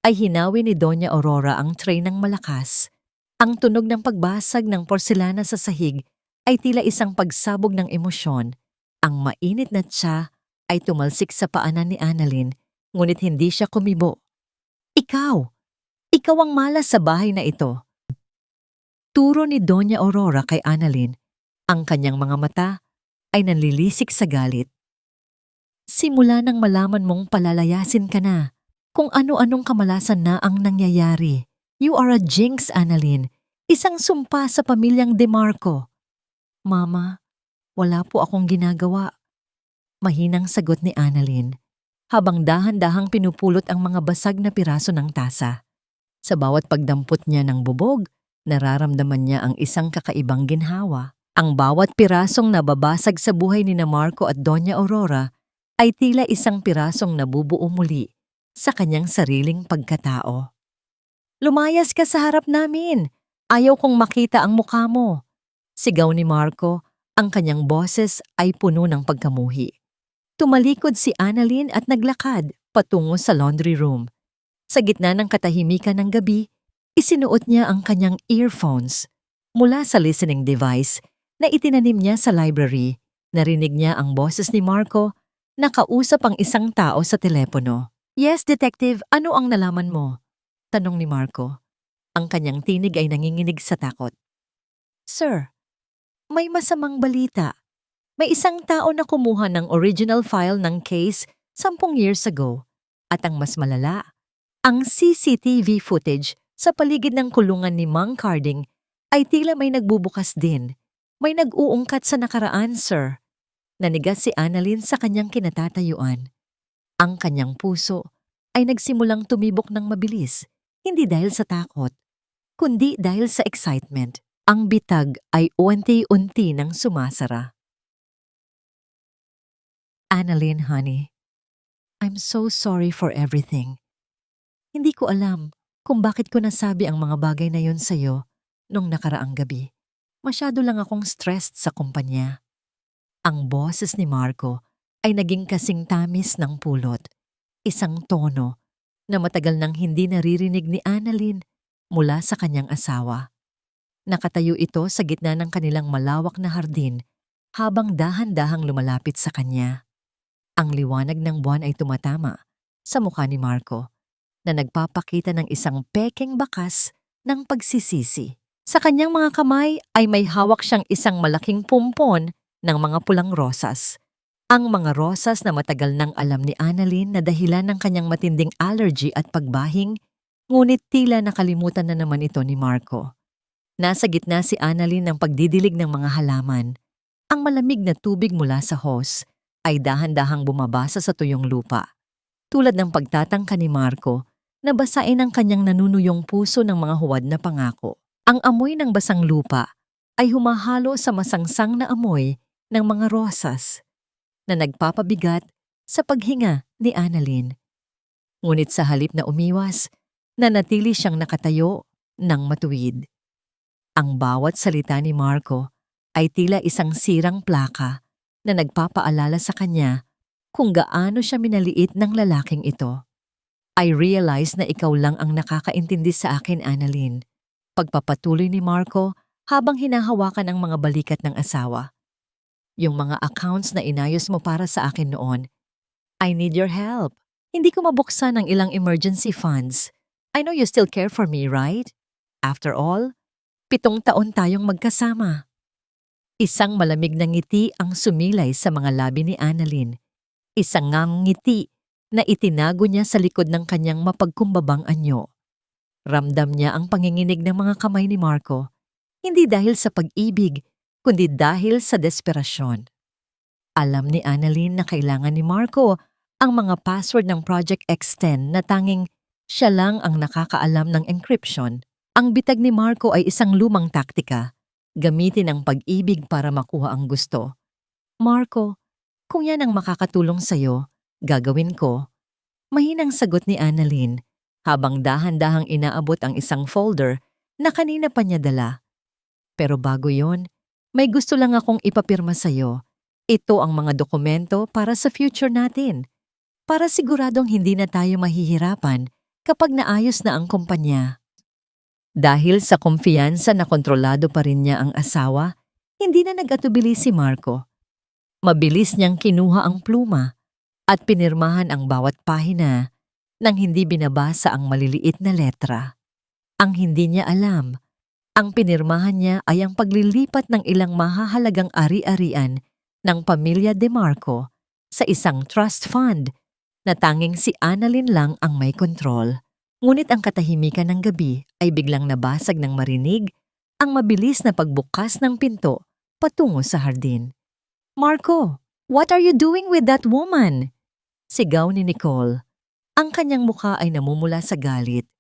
ay hinawi ni Doña Aurora ang tray ng malakas. Ang tunog ng pagbasag ng porselana sa sahig ay tila isang pagsabog ng emosyon. Ang mainit na tsaa ay tumalsik sa paanan ni Annalyn, ngunit hindi siya kumibo. Ikaw ang malas sa bahay na ito. Turo ni Doña Aurora kay Annalyn. Ang kanyang mga mata ay nanlilisik sa galit. Simula nang malaman mong palalayasin ka na, kung ano-anong kamalasan na ang nangyayari. You are a jinx, Annalyn. Isang sumpa sa pamilyang De Marco. Mama, wala po akong ginagawa. Mahinang sagot ni Annalyn, habang dahan-dahang pinupulot ang mga basag na piraso ng tasa. Sa bawat pagdampot niya ng bubog, nararamdaman niya ang isang kakaibang ginhawa. Ang bawat pirasong nababasag sa buhay ni Marco at Doña Aurora ay tila isang pirasong nabubuo muli sa kanyang sariling pagkatao. Lumayas ka sa harap namin! Ayaw kong makita ang mukha mo! Sigaw ni Marco, ang kanyang boses ay puno ng pagkamuhi. Tumalikod si Annalyn at naglakad patungo sa laundry room. Sa gitna ng katahimikan ng gabi, isinuot niya ang kanyang earphones. Mula sa listening device na itinanim niya sa library, narinig niya ang boses ni Marco na kausap ang isang tao sa telepono. Yes, detective, ano ang nalaman mo? Tanong ni Marco. Ang kanyang tinig ay nanginginig sa takot. Sir, may masamang balita. May isang tao na kumuha ng original file ng case 10 years ago. At ang mas malala, ang CCTV footage sa paligid ng kulungan ni Mang Carding ay tila may nagbubukas din. May nag-uungkat sa nakaraan, sir. Nanigas si Annalyn sa kanyang kinatatayuan. Ang kanyang puso ay nagsimulang tumibok ng mabilis, hindi dahil sa takot, kundi dahil sa excitement. Ang bitag ay unti-unti nang sumasara. Annalyn, honey, I'm so sorry for everything. Hindi ko alam kung bakit ko nasabi ang mga bagay na yon sa'yo nung nakaraang gabi. Masyado lang akong stressed sa kumpanya. Ang boses ni Marco ay naging kasing tamis ng pulot. Isang tono na matagal nang hindi naririnig ni Annalyn mula sa kanyang asawa. Nakatayo ito sa gitna ng kanilang malawak na hardin habang dahan-dahang lumalapit sa kanya. Ang liwanag ng buwan ay tumatama sa mukha ni Marco na nagpapakita ng isang pekeng bakas ng pagsisisi. Sa kanyang mga kamay ay may hawak siyang isang malaking pumpon ng mga pulang rosas. Ang mga rosas na matagal nang alam ni Annalyn na dahilan ng kanyang matinding allergy at pagbahing, ngunit tila nakalimutan na naman ito ni Marco. Nasa gitna si Annalyn ng pagdidilig ng mga halaman. Ang malamig na tubig mula sa hose ay dahan-dahang bumabasa sa tuyong lupa. Tulad ng pagtatangka ni Marco na basain ang kanyang nanunuyong puso ng mga huwad na pangako. Ang amoy ng basang lupa ay humahalo sa masangsang na amoy ng mga rosas na nagpapabigat sa paghinga ni Annalyn. Ngunit sa halip na umiwas, nanatili siyang nakatayo ng matuwid. Ang bawat salita ni Marco ay tila isang sirang plaka na nagpapaalala sa kanya kung gaano siya minaliit ng lalaking ito. I realize na ikaw lang ang nakakaintindi sa akin, Annalyn. Pagpapatuloy ni Marco habang hinahawakan ang mga balikat ng asawa. Yung mga accounts na inayos mo para sa akin noon, I need your help. Hindi ko mabuksan ang ilang emergency funds. I know you still care for me, right? After all, 7 taon tayong magkasama. Isang malamig na ngiti ang sumilay sa mga labi ni Annalyn. Isang ngang ngiti na itinago niya sa likod ng kanyang mapagkumbabang anyo. Ramdam niya ang panginginig ng mga kamay ni Marco, hindi dahil sa pag-ibig, kundi dahil sa desperasyon. Alam ni Annalyn na kailangan ni Marco ang mga password ng Project X10 na tanging siya lang ang nakakaalam ng encryption. Ang bitag ni Marco ay isang lumang taktika, gamitin ang pag-ibig para makuha ang gusto. Marco, kung yan ang makakatulong sa'yo, gagawin ko. Mahinang sagot ni Annalyn habang dahan-dahang inaabot ang isang folder na kanina pa niya dala. Pero bago yon, may gusto lang akong ipapirma sa'yo. Ito ang mga dokumento para sa future natin. Para siguradong hindi na tayo mahihirapan kapag naayos na ang kumpanya. Dahil sa kumpiyansa na kontrolado pa rin niya ang asawa, hindi na nag-atubili si Marco. Mabilis niyang kinuha ang pluma at pinirmahan ang bawat pahina nang hindi binabasa ang maliliit na letra. Ang hindi niya alam, ang pinirmahan niya ay ang paglilipat ng ilang mahahalagang ari-arian ng pamilya De Marco sa isang trust fund na tanging si Annalyn lang ang may kontrol. Ngunit ang katahimikan ng gabi ay biglang nabasag ng marinig ang mabilis na pagbukas ng pinto patungo sa hardin. Marco, what are you doing with that woman? Sigaw ni Nicole. Ang kanyang mukha ay namumula sa galit.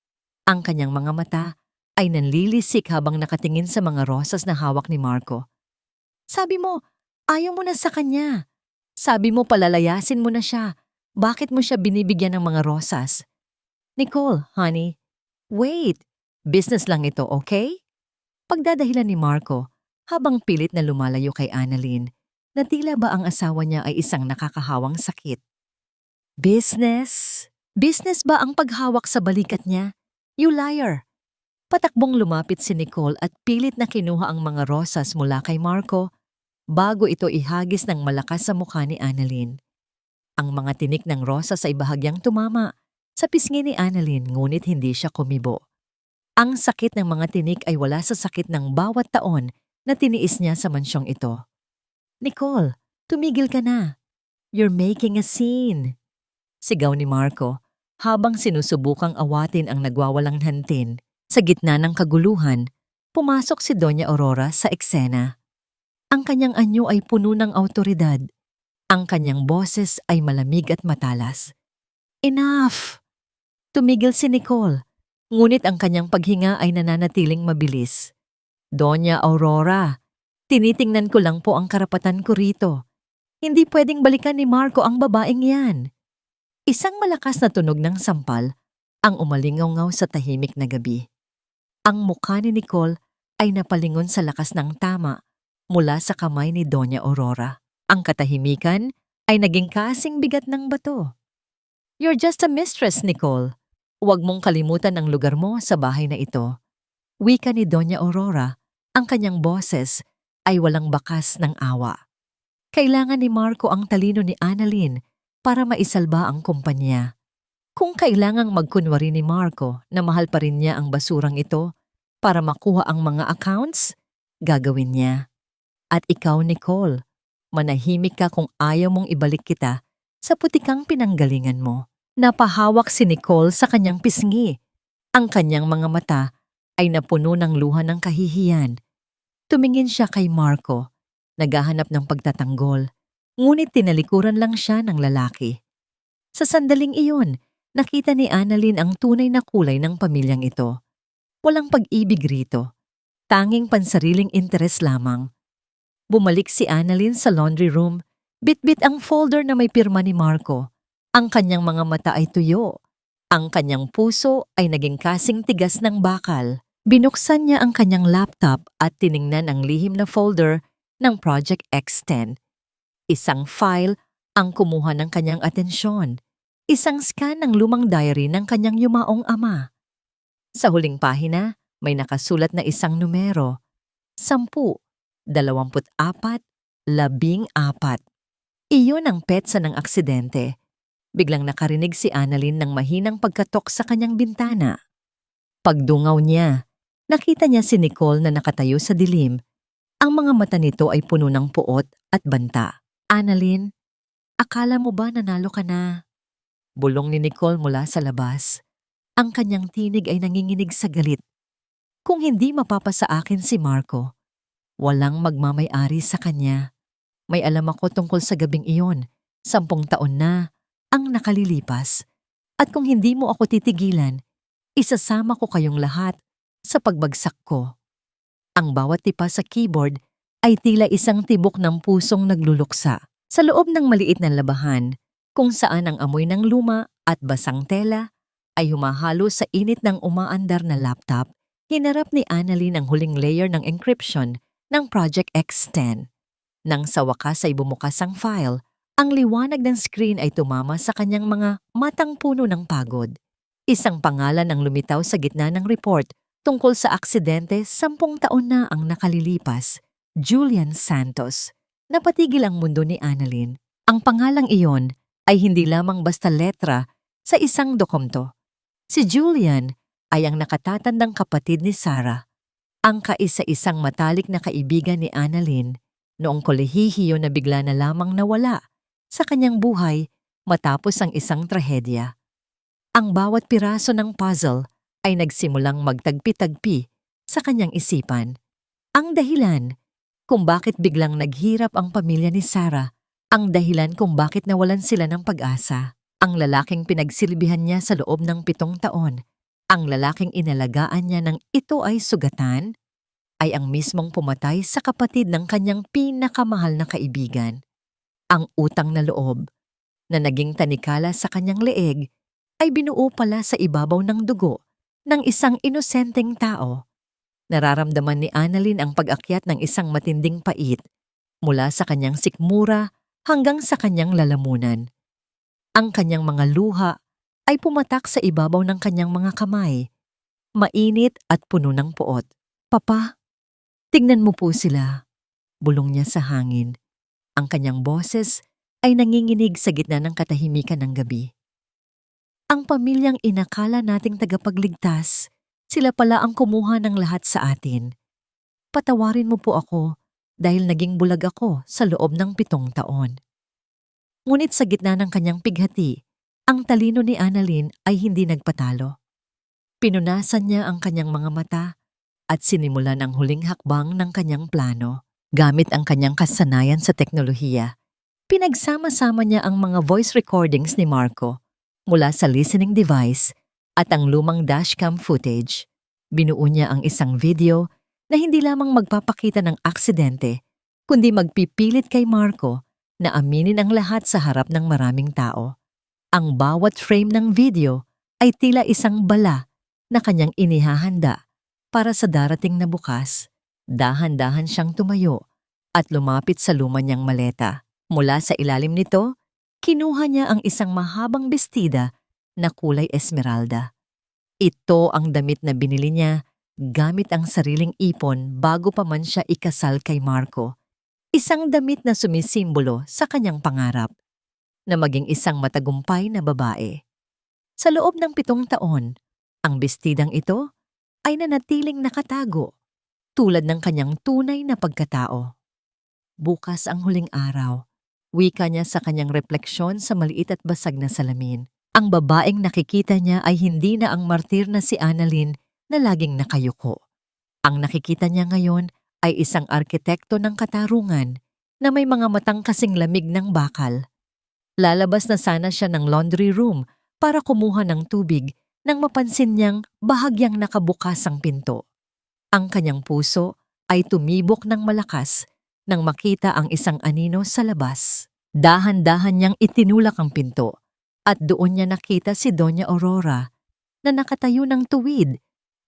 Ang kanyang mga mata ay nanlilisik habang nakatingin sa mga rosas na hawak ni Marco. Sabi mo, ayaw mo na sa kanya. Sabi mo palalayasin mo na siya. Bakit mo siya binibigyan ng mga rosas? Nicole, honey, wait. Business lang ito, okay? Pagdadahilan ni Marco habang pilit na lumalayo kay Annalyn na tila ba ang asawa niya ay isang nakakahawang sakit. Business? Business ba ang paghawak sa balikat niya? You liar! Patakbong lumapit si Nicole at pilit na kinuha ang mga rosas mula kay Marco bago ito ihagis ng malakas sa mukha ni Annalyn. Ang mga tinik ng rosas ay bahagyang tumama sa pisngi ni Annalyn ngunit hindi siya kumibo. Ang sakit ng mga tinik ay wala sa sakit ng bawat taon na tiniis niya sa mansyong ito. Nicole, tumigil ka na. You're making a scene. Sigaw ni Marco habang sinusubukang awatin ang nagwawalang hantin. Sa gitna ng kaguluhan, pumasok si Doña Aurora sa eksena. Ang kanyang anyo ay puno ng awtoridad. Ang kanyang boses ay malamig at matalas. Enough! Tumigil si Nicole, ngunit ang kanyang paghinga ay nananatiling mabilis. Doña Aurora, tinitingnan ko lang po ang karapatan ko rito. Hindi pwedeng balikan ni Marco ang babaeng yan. Isang malakas na tunog ng sampal ang umalingaw-ngaw sa tahimik na gabi. Ang mukha ni Nicole ay napalingon sa lakas ng tama mula sa kamay ni Doña Aurora. Ang katahimikan ay naging kasing bigat ng bato. You're just a mistress, Nicole. Huwag mong kalimutan ang lugar mo sa bahay na ito. Wika ni Doña Aurora, ang kanyang boses ay walang bakas ng awa. Kailangan ni Marco ang talino ni Annalyn para maisalba ang kumpanya. Kung kailangang magkunwari ni Marco na mahal pa rin niya ang basurang ito para makuha ang mga accounts, gagawin niya. At ikaw, Nicole, manahimik ka kung ayaw mong ibalik kita sa putikang pinanggalingan mo. Napahawak si Nicole sa kanyang pisngi. Ang kanyang mga mata ay napuno ng luha ng kahihiyan. Tumingin siya kay Marco, naghahanap ng pagtatanggol, Ngunit tinalikuran lang siya ng lalaki. Sa sandaling iyon, nakita ni Annalyn ang tunay na kulay ng pamilyang ito. Walang pag-ibig rito, tanging pansariling interes lamang. Bumalik si Annalyn sa laundry room, bitbit ang folder na may pirma ni Marco. Ang kanyang mga mata ay tuyo. Ang kanyang puso ay naging kasing tigas ng bakal. Binuksan niya ang kanyang laptop at tiningnan ang lihim na folder ng Project X10. Isang file ang kumuha ng kanyang atensyon. Isang scan ng lumang diary ng kanyang yumaong ama. Sa huling pahina, may nakasulat na isang numero. 10, 24, 14. Iyon ang petsa ng aksidente. Biglang nakarinig si Annalyn ng mahinang pagkatok sa kanyang bintana. Pagdungaw niya, nakita niya si Nicole na nakatayo sa dilim. Ang mga mata nito ay puno ng puot at banta. Annalyn, akala mo ba nanalo ka na? Bulong ni Nicole mula sa labas. Ang kanyang tinig ay nanginginig sa galit. Kung hindi mapapasa akin si Marco, walang magmamay-ari sa kanya. May alam ako tungkol sa gabing iyon. 10 taon na ang nakalilipas. At kung hindi mo ako titigilan, isasama ko kayong lahat sa pagbagsak ko. Ang bawat tipa sa keyboard ay tila isang tibok ng pusong nagluluksa. Sa loob ng maliit na labahan, kung saan ang amoy ng luma at basang tela ay humahalo sa init ng umaandar na laptop, hinarap ni Annalyn ang huling layer ng encryption ng Project X10. Nang sa wakas ay bumukas ang file, ang liwanag ng screen ay tumama sa kanyang mga matang puno ng pagod. Isang pangalan ang lumitaw sa gitna ng report tungkol sa aksidente 10 taon na ang nakalilipas, Julian Santos. Napatigil ang mundo ni Annalyn. Ang pangalang iyon ay hindi lamang basta letra sa isang dokumento. Si Julian ay ang nakatatandang kapatid ni Sarah, ang kaisa-isang matalik na kaibigan ni Annalyn noong kolehiyo na bigla na lamang nawala sa kanyang buhay matapos ang isang trahedya. Ang bawat piraso ng puzzle ay nagsimulang magtagpi-tagpi sa kanyang isipan. Ang dahilan kung bakit biglang naghirap ang pamilya ni Sarah, ang dahilan kung bakit nawalan sila ng pag-asa. Ang lalaking pinagsilbihan niya sa loob ng 7 taon, ang lalaking inalagaan niya nang ito ay sugatan, ay ang mismong pumatay sa kapatid ng kanyang pinakamahal na kaibigan. Ang utang na loob na naging tanikala sa kanyang leeg ay binuo pala sa ibabaw ng dugo ng isang inosenteng tao. Nararamdaman ni Annalyn ang pag-akyat ng isang matinding pait mula sa kanyang sikmura hanggang sa kanyang lalamunan. Ang kanyang mga luha ay pumatak sa ibabaw ng kanyang mga kamay, mainit at puno ng puot. "Papa, tignan mo po sila," bulong niya sa hangin. Ang kanyang boses ay nanginginig sa gitna ng katahimikan ng gabi. Ang pamilyang inakala nating tagapagligtas, sila pala ang kumuha ng lahat sa atin. Patawarin mo po ako dahil naging bulag ako sa loob ng 7 taon. Ngunit sa gitna ng kanyang pighati, ang talino ni Annalyn ay hindi nagpatalo. Pinunasan niya ang kanyang mga mata at sinimulan ang huling hakbang ng kanyang plano. Gamit ang kanyang kasanayan sa teknolohiya, pinagsama-sama niya ang mga voice recordings ni Marco mula sa listening device at ang lumang dashcam footage. Binuo niya ang isang video na hindi lamang magpapakita ng aksidente, kundi magpipilit kay Marco na aminin ang lahat sa harap ng maraming tao. Ang bawat frame ng video ay tila isang bala na kanyang inihahanda para sa darating na bukas. Dahan-dahan siyang tumayo at lumapit sa luma niyang maleta. Mula sa ilalim nito, kinuha niya ang isang mahabang bestida na kulay esmeralda. Ito ang damit na binili niya gamit ang sariling ipon bago pa man siya ikasal kay Marco. Isang damit na sumisimbolo sa kanyang pangarap na maging isang matagumpay na babae. Sa loob ng 7 taon, ang bestidang ito ay nanatiling nakatago tulad ng kanyang tunay na pagkatao. Bukas ang huling araw, wika niya sa kanyang refleksyon sa maliit at basag na salamin. Ang babaeng nakikita niya ay hindi na ang martir na si Annalyn na laging nakayuko. Ang nakikita niya ngayon ay isang arkitekto ng katarungan, na may mga matang kasing lamig ng bakal. Lalabas na sana siya ng laundry room para kumuha ng tubig nang mapansin niyang bahagyang nakabukas ang pinto. Ang kanyang puso ay tumibok ng malakas nang makita ang isang anino sa labas. Dahan-dahan niyang itinulak ang pinto at doon niya nakita si Doña Aurora na nakatayo ng tuwid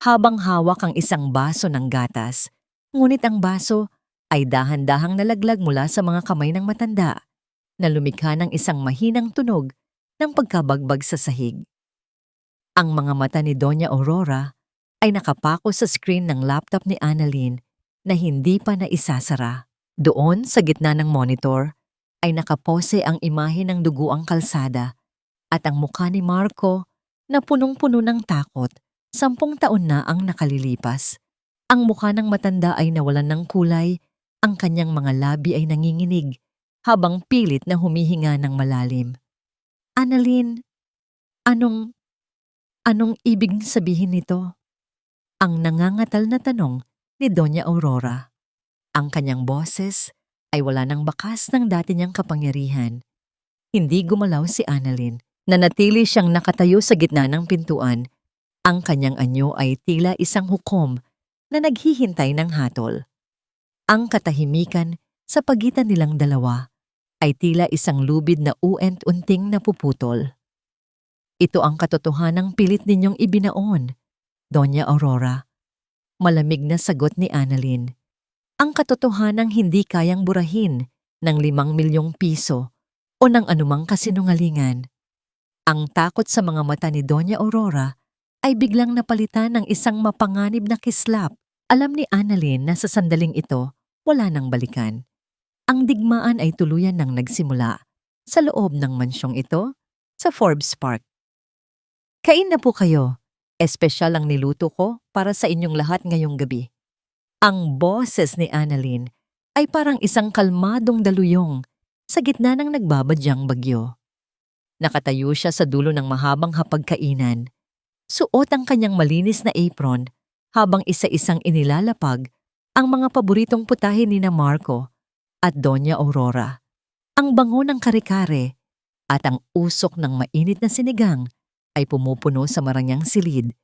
habang hawak ang isang baso ng gatas. Ngunit ang baso ay dahan-dahang nalaglag mula sa mga kamay ng matanda na lumikha ng isang mahinang tunog ng pagkabagbag sa sahig. Ang mga mata ni Doña Aurora ay nakapako sa screen ng laptop ni Annalyn na hindi pa naisasara. Doon sa gitna ng monitor ay nakapose ang imahe ng duguang kalsada at ang mukha ni Marco na punong-puno ng takot. 10 taon na ang nakalilipas. Ang mukha ng matanda ay nawalan ng kulay, ang kanyang mga labi ay nanginginig habang pilit na humihinga ng malalim. Annalyn, anong ibig sabihin nito? Ang nangangatal na tanong ni Doña Aurora. Ang kanyang boses ay wala ng bakas ng dati niyang kapangyarihan. Hindi gumalaw si Annalyn. Nanatili siyang nakatayo sa gitna ng pintuan. Ang kanyang anyo ay tila isang hukom na naghihintay ng hatol. Ang katahimikan sa pagitan nilang dalawa ay tila isang lubid na uent-unting napuputol. Ito ang katotohanang pilit ninyong ibinaon, Doña Aurora. Malamig na sagot ni Annalyn. Ang katotohanang hindi kayang burahin ng 5 milyong piso o ng anumang kasinungalingan. Ang takot sa mga mata ni Doña Aurora ay biglang napalitan ng isang mapanganib na kislap. Alam ni Annalyn na sa sandaling ito, wala nang balikan. Ang digmaan ay tuluyan nang nagsimula sa loob ng mansyong ito sa Forbes Park. Kain na po kayo. Espesyal ang niluto ko para sa inyong lahat ngayong gabi. Ang boses ni Annalyn ay parang isang kalmadong daluyong sa gitna ng nagbabadyang bagyo. Nakatayo siya sa dulo ng mahabang hapagkainan. Suot ang kanyang malinis na apron habang isa-isang inilalapag ang mga paboritong putahe ni na Marco at Doña Aurora. Ang bango ng kare-kare at ang usok ng mainit na sinigang ay pumupuno sa marangyang silid.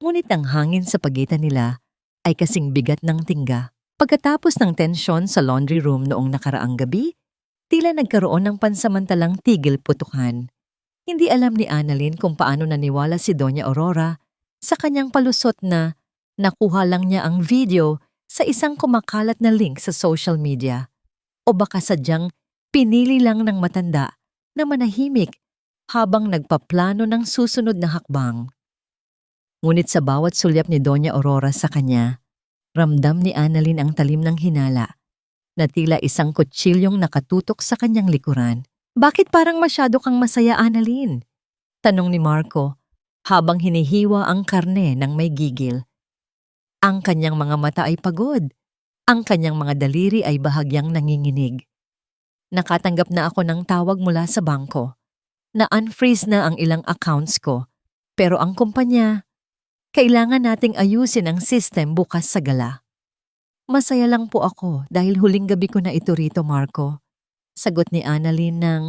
Ngunit ang hangin sa pagitan nila ay kasing bigat ng tingga. Pagkatapos ng tensyon sa laundry room noong nakaraang gabi, tila nagkaroon ng pansamantalang tigil putukan. Hindi alam ni Annalyn kung paano naniwala si Doña Aurora sa kanyang palusot na nakuha lang niya ang video sa isang kumakalat na link sa social media. O baka sadyang pinili lang ng matanda na manahimik habang nagpaplano ng susunod na hakbang. Ngunit sa bawat sulyap ni Doña Aurora sa kanya, ramdam ni Annalyn ang talim ng hinala na tila isang kutsilyong nakatutok sa kanyang likuran. Bakit parang masyado kang masaya, Annalyn? Tanong ni Marco habang hinihiwa ang karne ng may gigil. Ang kanyang mga mata ay pagod. Ang kanyang mga daliri ay bahagyang nanginginig. Nakatanggap na ako ng tawag mula sa bangko na unfreeze na ang ilang accounts ko. Pero ang kumpanya, kailangan nating ayusin ang system bukas sa gala. Masaya lang po ako dahil huling gabi ko na ito rito, Marco. Sagot ni Annalyn ng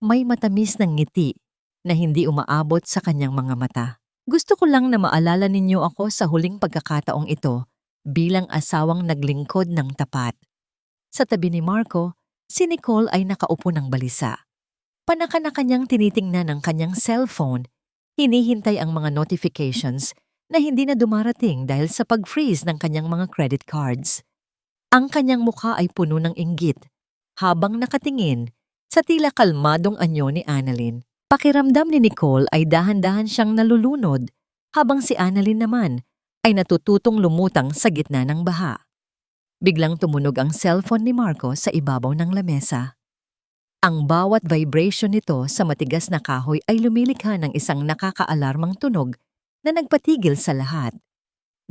may matamis ng ngiti na hindi umaabot sa kanyang mga mata. Gusto ko lang na maalala ninyo ako sa huling pagkakataong ito bilang asawang naglingkod ng tapat. Sa tabi ni Marco, si Nicole ay nakaupo ng balisa. Panaka-naka niyang tinitingnan ang kanyang cellphone, hinihintay ang mga notifications na hindi na dumarating dahil sa pag-freeze ng kanyang mga credit cards. Ang kanyang mukha ay puno ng inggit habang nakatingin sa tila kalmadong anyo ni Annalyn. Pakiramdam ni Nicole ay dahan-dahan siyang nalulunod habang si Annalyn naman ay natututong lumutang sa gitna ng baha. Biglang tumunog ang cellphone ni Marco sa ibabaw ng lamesa. Ang bawat vibration nito sa matigas na kahoy ay lumilikha ng isang nakakaalarmang tunog na nagpatigil sa lahat.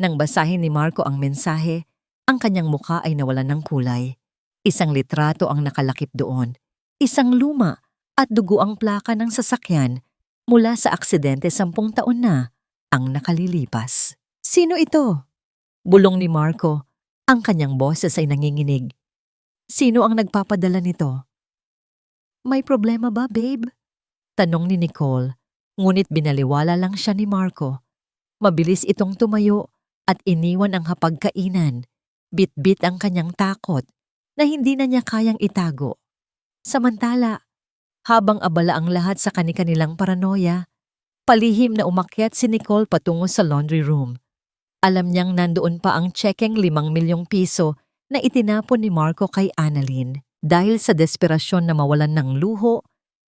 Nang basahin ni Marco ang mensahe, ang kanyang mukha ay nawalan ng kulay. Isang litrato ang nakalakip doon. Isang luma at dugo ang plaka ng sasakyan mula sa aksidente 10 taon na ang nakalilipas. Sino ito? Bulong ni Marco. Ang kanyang boses ay nanginginig. Sino ang nagpapadala nito? May problema ba, babe? Tanong ni Nicole, ngunit binaliwala lang siya ni Marco. Mabilis itong tumayo at iniwan ang hapagkainan. Bit-bit ang kanyang takot na hindi na niya kayang itago. Samantala, habang abala ang lahat sa kani-kanilang paranoia, palihim na umakyat si Nicole patungo sa laundry room. Alam niyang nandoon pa ang tsekeng 5 milyong piso na itinapon ni Marco kay Annalyn. Dahil sa desperasyon na mawalan ng luho,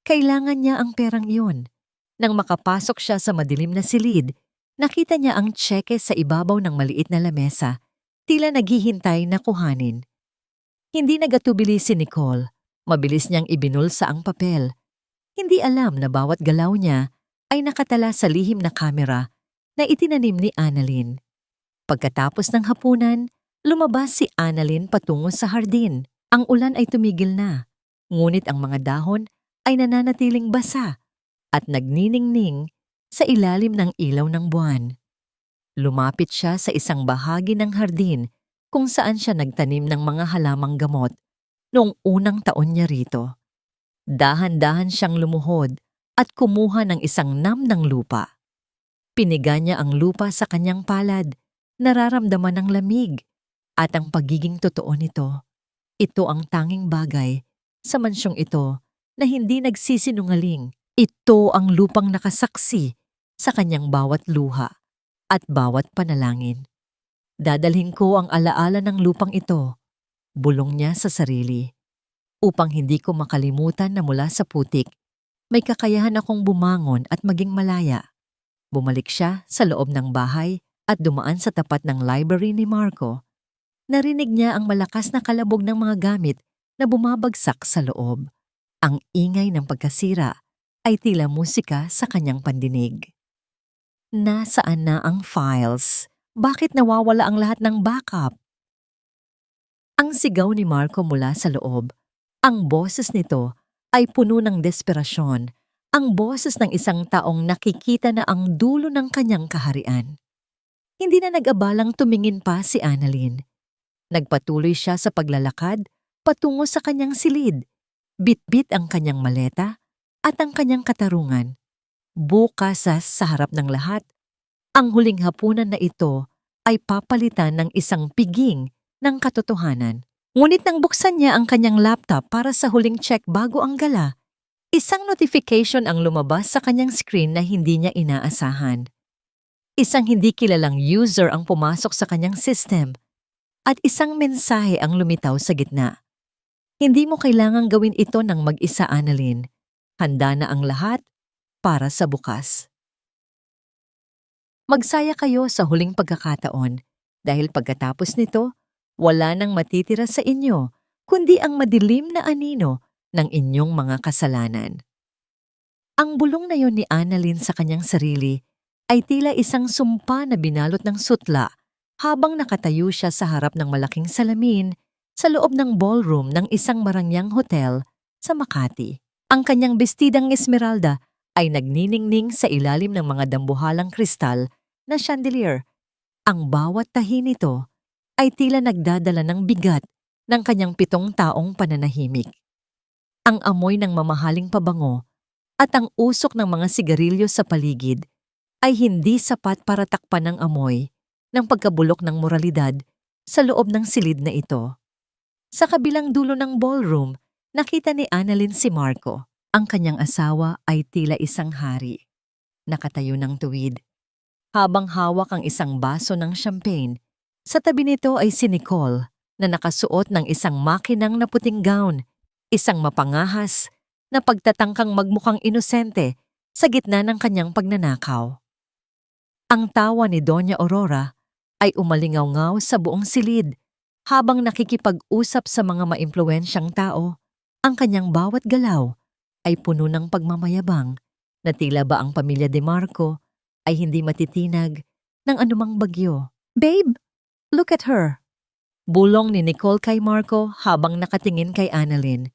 kailangan niya ang perang iyon. Nang makapasok siya sa madilim na silid, nakita niya ang tseke sa ibabaw ng maliit na lamesa, tila naghihintay na kuhanin. Hindi nagatubili si Nicole. Mabilis niyang ibinulsa ang papel. Hindi alam na bawat galaw niya ay nakatala sa lihim na kamera na itinanim ni Annalyn. Pagkatapos ng hapunan, lumabas si Annalyn patungo sa hardin. Ang ulan ay tumigil na, ngunit ang mga dahon ay nananatiling basa at nagniningning sa ilalim ng ilaw ng buwan. Lumapit siya sa isang bahagi ng hardin kung saan siya nagtanim ng mga halamang gamot noong unang taon niya rito. Dahan-dahan siyang lumuhod at kumuha ng isang ng lupa. Piniga niya ang lupa sa kanyang palad, nararamdaman ng lamig at ang pagiging totoo nito. Ito ang tanging bagay sa mansyong ito na hindi nagsisinungaling. Ito ang lupang nakasaksi sa kanyang bawat luha at bawat panalangin. Dadalhin ko ang alaala ng lupang ito, bulong niya sa sarili, upang hindi ko makalimutan na mula sa putik, may kakayahan akong bumangon at maging malaya. Bumalik siya sa loob ng bahay at dumaan sa tapat ng library ni Marco. Narinig niya ang malakas na kalabog ng mga gamit na bumabagsak sa loob. Ang ingay ng pagkasira ay tila musika sa kanyang pandinig. Nasaan na ang files? Bakit nawawala ang lahat ng backup? Ang sigaw ni Marco mula sa loob. Ang boses nito ay puno ng desperasyon. Ang boses ng isang taong nakikita na ang dulo ng kanyang kaharian. Hindi na nag-abalang tumingin pa si Annalyn. Nagpatuloy siya sa paglalakad patungo sa kanyang silid. Bit-bit ang kanyang maleta at ang kanyang katarungan. Bukas sa harap ng lahat, ang huling hapunan na ito ay papalitan ng isang piging ng katotohanan. Ngunit nang buksan niya ang kanyang laptop para sa huling check bago ang gala, isang notification ang lumabas sa kanyang screen na hindi niya inaasahan. Isang hindi kilalang user ang pumasok sa kanyang system at isang mensahe ang lumitaw sa gitna. Hindi mo kailangang gawin ito ng mag-isa, Annalyn. Handa na ang lahat para sa bukas. Magsaya kayo sa huling pagkakataon dahil pagkatapos nito, wala nang matitira sa inyo kundi ang madilim na anino ng inyong mga kasalanan. Ang bulong na yon ni Annalyn sa kanyang sarili ay tila isang sumpa na binalot ng sutla habang nakatayo siya sa harap ng malaking salamin sa loob ng ballroom ng isang marangyang hotel sa Makati. Ang kanyang bestidang esmeralda ay nagniningning sa ilalim ng mga dambuhalang kristal na chandelier. Ang bawat tahi nito ay tila nagdadala ng bigat ng kanyang 7 taong pananahimik. Ang amoy ng mamahaling pabango at ang usok ng mga sigarilyo sa paligid ay hindi sapat para takpan ng amoy ng pagkabulok ng moralidad sa loob ng silid na ito. Sa kabilang dulo ng ballroom, nakita ni Annalyn si Marco. Ang kanyang asawa ay tila isang hari. Nakatayo ng tuwid. Habang hawak ang isang baso ng champagne, sa tabi nito ay si Nicole na nakasuot ng isang makinang na puting gown, isang mapangahas na pagtatangkang magmukhang inosente sa gitna ng kanyang pagnanakaw. Ang tawa ni Doña Aurora ay umalingaw-ngaw sa buong silid habang nakikipag-usap sa mga maimpluwensyang tao. Ang kanyang bawat galaw ay puno ng pagmamayabang na tila ba ang pamilya de Marco ay hindi matitinag ng anumang bagyo. "Babe, look at her," bulong ni Nicole kay Marco habang nakatingin kay Annalyn.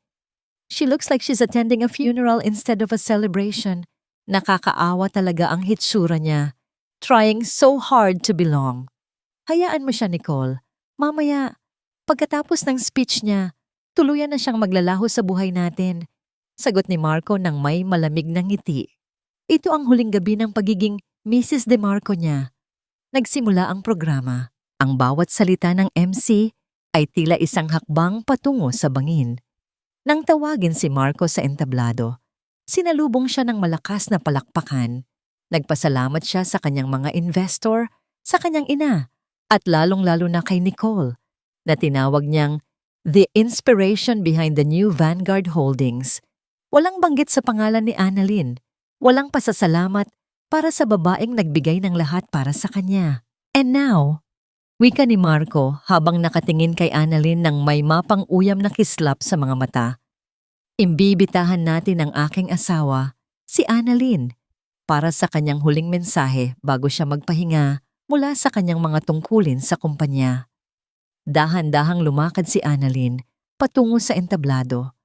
"She looks like she's attending a funeral instead of a celebration." Nakakaawa talaga ang hitsura niya, trying so hard to belong. Hayaan mo siya, Nicole. Mamaya, pagkatapos ng speech niya, Tuluyan na siyang maglalaho sa buhay natin. Sagot ni Marco nang may malamig na ngiti. Ito ang huling gabi ng pagiging Mrs. DeMarco niya. Nagsimula ang programa. Ang bawat salita ng MC ay tila isang hakbang patungo sa bangin. Nang tawagin si Marco sa entablado, sinalubong siya ng malakas na palakpakan. Nagpasalamat siya sa kanyang mga investor, sa kanyang ina, at lalong-lalo na kay Nicole, na tinawag niyang the inspiration behind the new Vanguard Holdings. Walang banggit sa pangalan ni Annalyn, walang pasasalamat para sa babaeng nagbigay ng lahat para sa kanya. And now, wika ni Marco habang nakatingin kay Annalyn ng may mapang-uyam na kislap sa mga mata. Imbibitahan natin ang aking asawa, si Annalyn, para sa kanyang huling mensahe bago siya magpahinga mula sa kanyang mga tungkulin sa kumpanya. Dahan-dahang lumakad si Annalyn patungo sa entablado.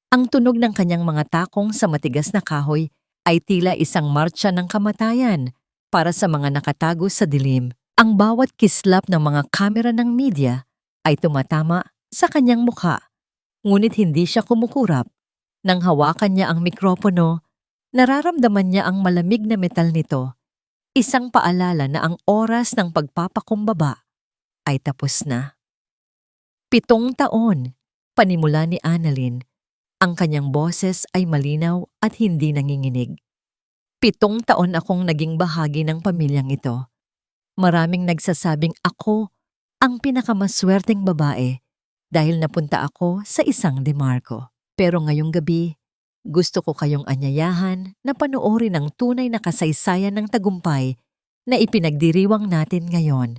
Ang tunog ng kanyang mga takong sa matigas na kahoy ay tila isang martsa ng kamatayan para sa mga nakatago sa dilim. Ang bawat kislap ng mga kamera ng media ay tumatama sa kanyang mukha. Ngunit hindi siya kumukurap. Nang hawakan niya ang mikropono, nararamdaman niya ang malamig na metal nito. Isang paalala na ang oras ng pagpapakumbaba ay tapos na. 7 taon, panimula ni Annalyn. Ang kanyang boses ay malinaw at hindi nanginginig. 7 taon akong naging bahagi ng pamilyang ito. Maraming nagsasabing ako ang pinakamaswerteng babae dahil napunta ako sa isang DeMarco. Pero ngayong gabi, gusto ko kayong anyayahan na panoorin ang tunay na kasaysayan ng tagumpay na ipinagdiriwang natin ngayon.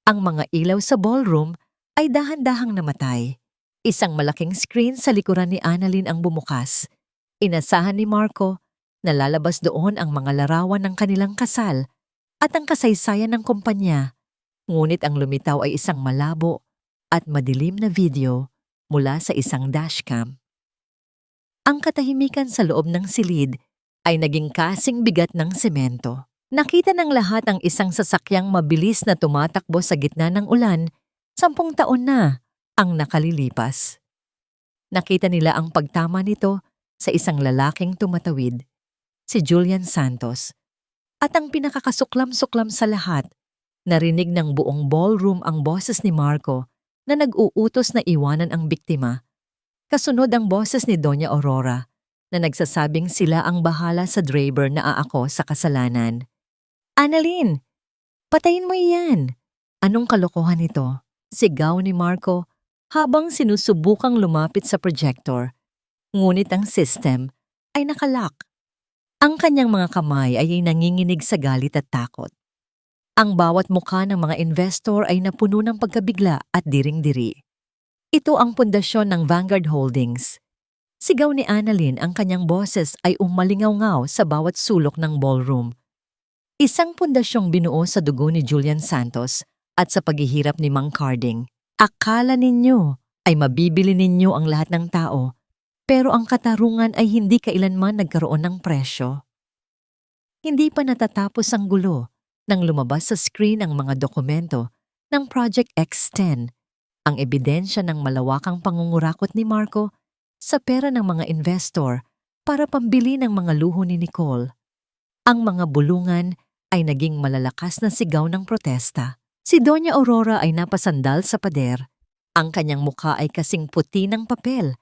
Ang mga ilaw sa ballroom ay dahan-dahang namatay. Isang malaking screen sa likuran ni Annalyn ang bumukas. Inasahan ni Marco na lalabas doon ang mga larawan ng kanilang kasal at ang kasaysayan ng kumpanya. Ngunit ang lumitaw ay isang malabo at madilim na video mula sa isang dashcam. Ang katahimikan sa loob ng silid ay naging kasing bigat ng semento. Nakita ng lahat ang isang sasakyang mabilis na tumatakbo sa gitna ng ulan. 10 taon na ang nakalilipas. Nakita nila ang pagtama nito sa isang lalaking tumatawid, si Julian Santos. At ang pinakakasuklam-suklam sa lahat, narinig ng buong ballroom ang boses ni Marco na nag-uutos na iwanan ang biktima. Kasunod ang boses ni Doña Aurora na nagsasabing sila ang bahala sa driver na aako sa kasalanan. Annalyn, patayin mo iyan! Anong kalokohan ito? Sigaw ni Marco habang sinusubukang lumapit sa projector. Ngunit ang system ay nakalock. Ang kanyang mga kamay ay nanginginig sa galit at takot. Ang bawat mukha ng mga investor ay napuno ng pagkabigla at diring-diri. Ito ang pundasyon ng Vanguard Holdings. Sigaw ni Annalyn, ang kanyang boses ay umalingaw-ngaw sa bawat sulok ng ballroom. Isang pundasyong binuo sa dugo ni Julian Santos at sa paghihirap ni Mang Carding. Akala ninyo ay mabibili ninyo ang lahat ng tao, pero ang katarungan ay hindi kailanman nagkaroon ng presyo. Hindi pa natatapos ang gulo nang lumabas sa screen ang mga dokumento ng Project X10, ang ebidensya ng malawakang pangungurakot ni Marco sa pera ng mga investor para pambili ng mga luho ni Nicole. Ang mga bulungan ay naging malalakas na sigaw ng protesta. Si Doña Aurora ay napasandal sa pader. Ang kanyang mukha ay kasing puti ng papel,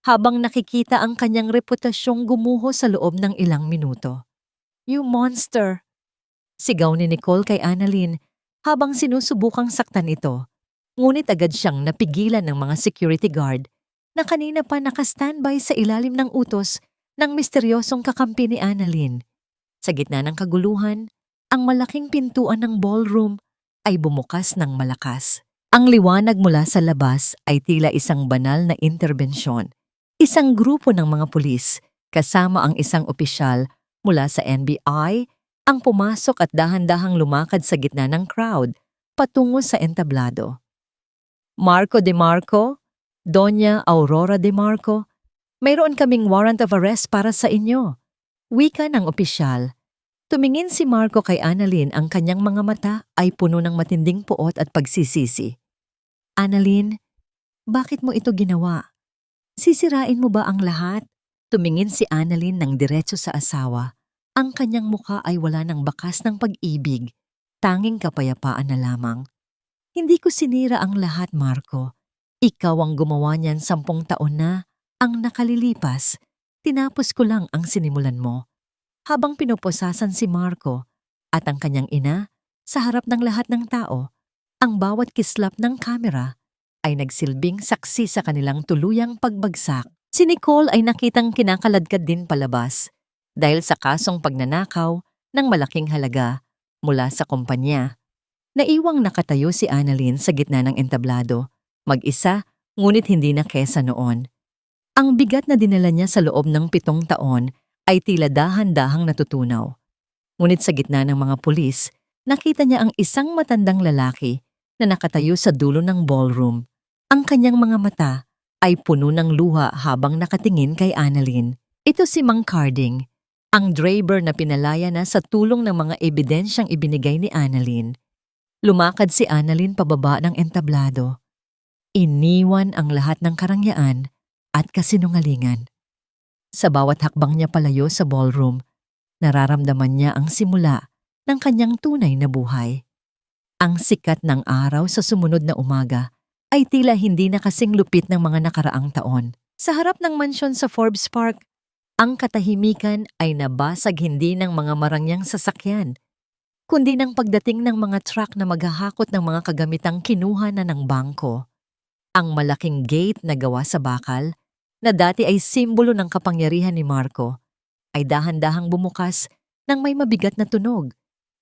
habang nakikita ang kanyang reputasyong gumuho sa loob ng ilang minuto. You monster! Sigaw ni Nicole kay Annalyn habang sinusubukang saktan ito. Ngunit agad siyang napigilan ng mga security guard na kanina pa nakastandby sa ilalim ng utos ng misteryosong kakampi ni Annalyn. Sa gitna ng kaguluhan, ang malaking pintuan ng ballroom ay bumukas ng malakas. Ang liwanag mula sa labas ay tila isang banal na interbensyon. Isang grupo ng mga pulis, kasama ang isang opisyal mula sa NBI, ang pumasok at dahan-dahang lumakad sa gitna ng crowd patungo sa entablado. Marco DeMarco, Doña Aurora DeMarco, mayroon kaming warrant of arrest para sa inyo. Wika ng opisyal. Tumingin si Marco kay Annalyn, ang kanyang mga mata ay puno ng matinding puot at pagsisisi. Annalyn, bakit mo ito ginawa? Sisirain mo ba ang lahat? Tumingin si Annalyn ng diretso sa asawa. Ang kanyang mukha ay wala ng bakas ng pag-ibig, tanging kapayapaan na lamang. Hindi ko sinira ang lahat, Marco. Ikaw ang gumawa niyan 10 taon na. Ang nakalilipas, tinapos ko lang ang sinimulan mo. Habang pinupusasan si Marco at ang kanyang ina sa harap ng lahat ng tao, ang bawat kislap ng kamera ay nagsilbing saksi sa kanilang tuluyang pagbagsak. Si Nicole ay nakitang kinakaladkad din palabas dahil sa kasong pagnanakaw ng malaking halaga mula sa kumpanya. Naiwang nakatayo si Annalyn sa gitna ng entablado, mag-isa ngunit hindi na kesa noon. Ang bigat na dinala niya sa loob ng 7 taon ay tila dahan-dahang natutunaw. Ngunit sa gitna ng mga pulis, nakita niya ang isang matandang lalaki na nakatayo sa dulo ng ballroom. Ang kanyang mga mata ay puno ng luha habang nakatingin kay Annalyn. Ito si Mang Carding, ang driver na pinalaya na sa tulong ng mga ebidensyang ibinigay ni Annalyn. Lumakad si Annalyn pababa ng entablado. Iniwan ang lahat ng karangyaan at kasinungalingan. Sa bawat hakbang niya palayo sa ballroom, nararamdaman niya ang simula ng kanyang tunay na buhay. Ang sikat ng araw sa sumunod na umaga ay tila hindi na kasing lupit ng mga nakaraang taon. Sa harap ng mansyon sa Forbes Park, ang katahimikan ay nabasag hindi ng mga marangyang sasakyan, kundi ng pagdating ng mga truck na maghahakot ng mga kagamitang kinuha na ng bangko. Ang malaking gate na gawa sa bakal, na dati ay simbolo ng kapangyarihan ni Marco, ay dahan-dahang bumukas ng may mabigat na tunog,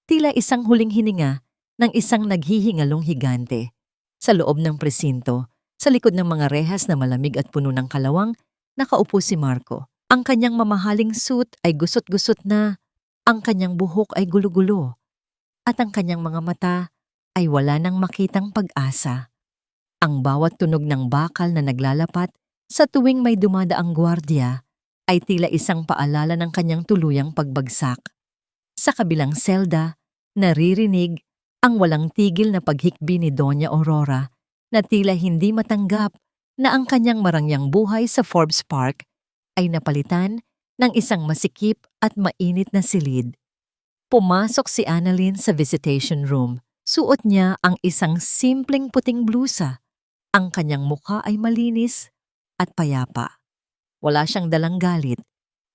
tila isang huling hininga ng isang naghihingalong higante. Sa loob ng presinto, sa likod ng mga rehas na malamig at puno ng kalawang, nakaupo si Marco. Ang kanyang mamahaling suit ay gusot-gusot na, ang kanyang buhok ay gulo-gulo, at ang kanyang mga mata ay wala nang makitang pag-asa. Ang bawat tunog ng bakal na naglalapat sa tuwing may dumadaang gwardiya ay tila isang paalala ng kanyang tuluyang pagbagsak. Sa kabilang selda, naririnig ang walang tigil na paghikbi ni Doña Aurora na tila hindi matanggap na ang kanyang marangyang buhay sa Forbes Park ay napalitan ng isang masikip at mainit na silid. Pumasok si Annalyn sa visitation room. Suot niya ang isang simpleng puting blusa. Ang kanyang mukha ay malinis at payapa. Wala siyang dalang galit.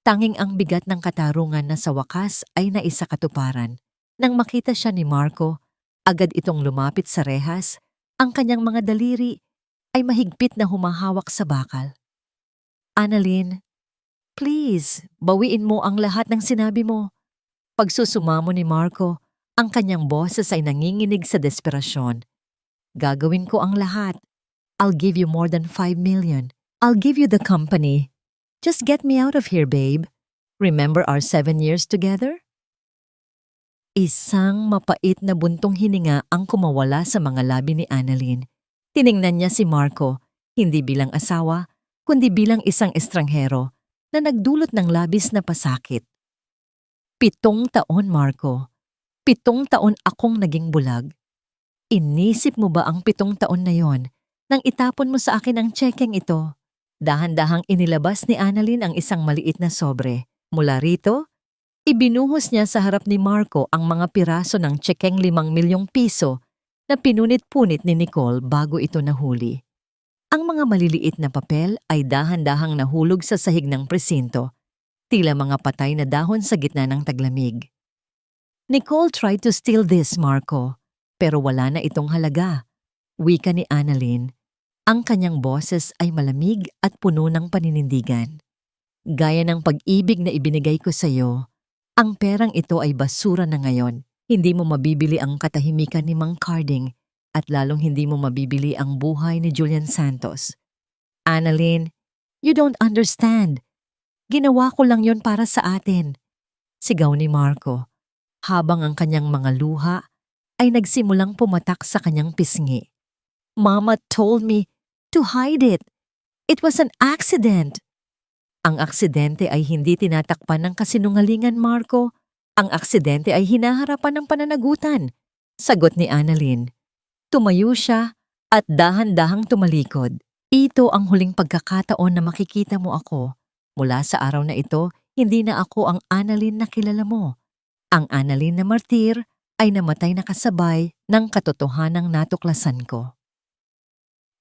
Tanging ang bigat ng katarungan na sa wakas ay naisakatuparan. Nang makita siya ni Marco, agad itong lumapit sa rehas. Ang kanyang mga daliri ay mahigpit na humahawak sa bakal. Annalyn, please, bawiin mo ang lahat ng sinabi mo. Pagsusumamo ni Marco, ang kanyang boses ay nanginginig sa desperasyon. Gagawin ko ang lahat. I'll give you more than 5 million. I'll give you the company. Just get me out of here, babe. Remember our 7 years together? Isang mapait na buntong hininga ang kumawala sa mga labi ni Annalyn. Tiningnan niya si Marco, hindi bilang asawa, kundi bilang isang estranghero na nagdulot ng labis na pasakit. 7 taon, Marco. 7 taon akong naging bulag. Inisip mo ba ang 7 taon na yon nang itapon mo sa akin ang tsekeng ito? Dahan-dahang inilabas ni Annalyn ang isang maliit na sobre. Mula rito, ibinuhos niya sa harap ni Marco ang mga piraso ng tsekeng 5 milyong piso na pinunit-punit ni Nicole bago ito nahuli. Ang mga maliliit na papel ay dahan-dahang nahulog sa sahig ng presinto, tila mga patay na dahon sa gitna ng taglamig. Nicole tried to steal this, Marco, pero wala na itong halaga. Wika ni Annalyn. Ang kanyang boses ay malamig at puno ng paninindigan. Gaya ng pag-ibig na ibinigay ko sa iyo, ang perang ito ay basura na ngayon. Hindi mo mabibili ang katahimikan ni Mang Carding at lalong hindi mo mabibili ang buhay ni Julian Santos. Annalyn, you don't understand. Ginawa ko lang yon para sa atin. Sigaw ni Marco, habang ang kanyang mga luha ay nagsimulang pumatak sa kanyang pisngi. Mama told me to hide it. It was an accident. Ang aksidente ay hindi tinatakpan ng kasinungalingan, Marco. Ang aksidente ay hinaharapan ng pananagutan. Sagot ni Annalyn. Tumayo siya at dahan-dahang tumalikod. Ito ang huling pagkakataon na makikita mo ako. Mula sa araw na ito, hindi na ako ang Annalyn na kilala mo. Ang Annalyn na martir ay namatay na kasabay ng katotohanang natuklasan ko.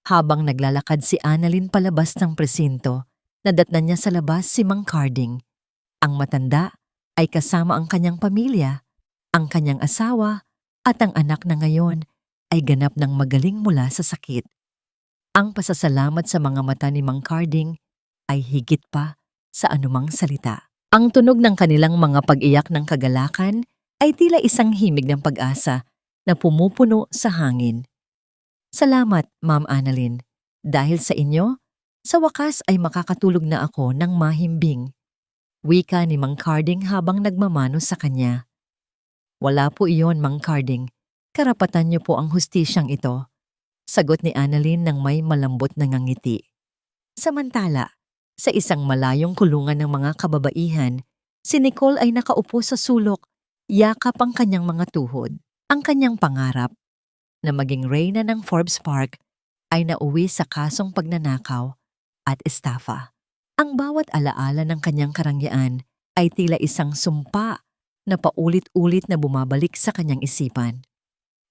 Habang naglalakad si Annalyn palabas ng presinto, nadatnan niya sa labas si Mang Carding. Ang matanda ay kasama ang kanyang pamilya, ang kanyang asawa at ang anak na ngayon ay ganap ng magaling mula sa sakit. Ang pasasalamat sa mga mata ni Mang Carding ay higit pa sa anumang salita. Ang tunog ng kanilang mga pag-iyak ng kagalakan ay tila isang himig ng pag-asa na pumupuno sa hangin. Salamat, Ma'am Annalyn. Dahil sa inyo, sa wakas ay makakatulog na ako ng mahimbing. Wika ni Mang Carding habang nagmamano sa kanya. Wala po iyon, Mang Carding. Karapatan niyo po ang hustisyang ito. Sagot ni Annalyn ng may malambot na ngangiti. Samantala, sa isang malayong kulungan ng mga kababaihan, si Nicole ay nakaupo sa sulok, yakap ang kanyang mga tuhod. Ang kanyang pangarap na maging reyna ng Forbes Park ay nauwi sa kasong pagnanakaw at estafa. Ang bawat alaala ng kanyang karangyaan ay tila isang sumpa na paulit-ulit na bumabalik sa kanyang isipan.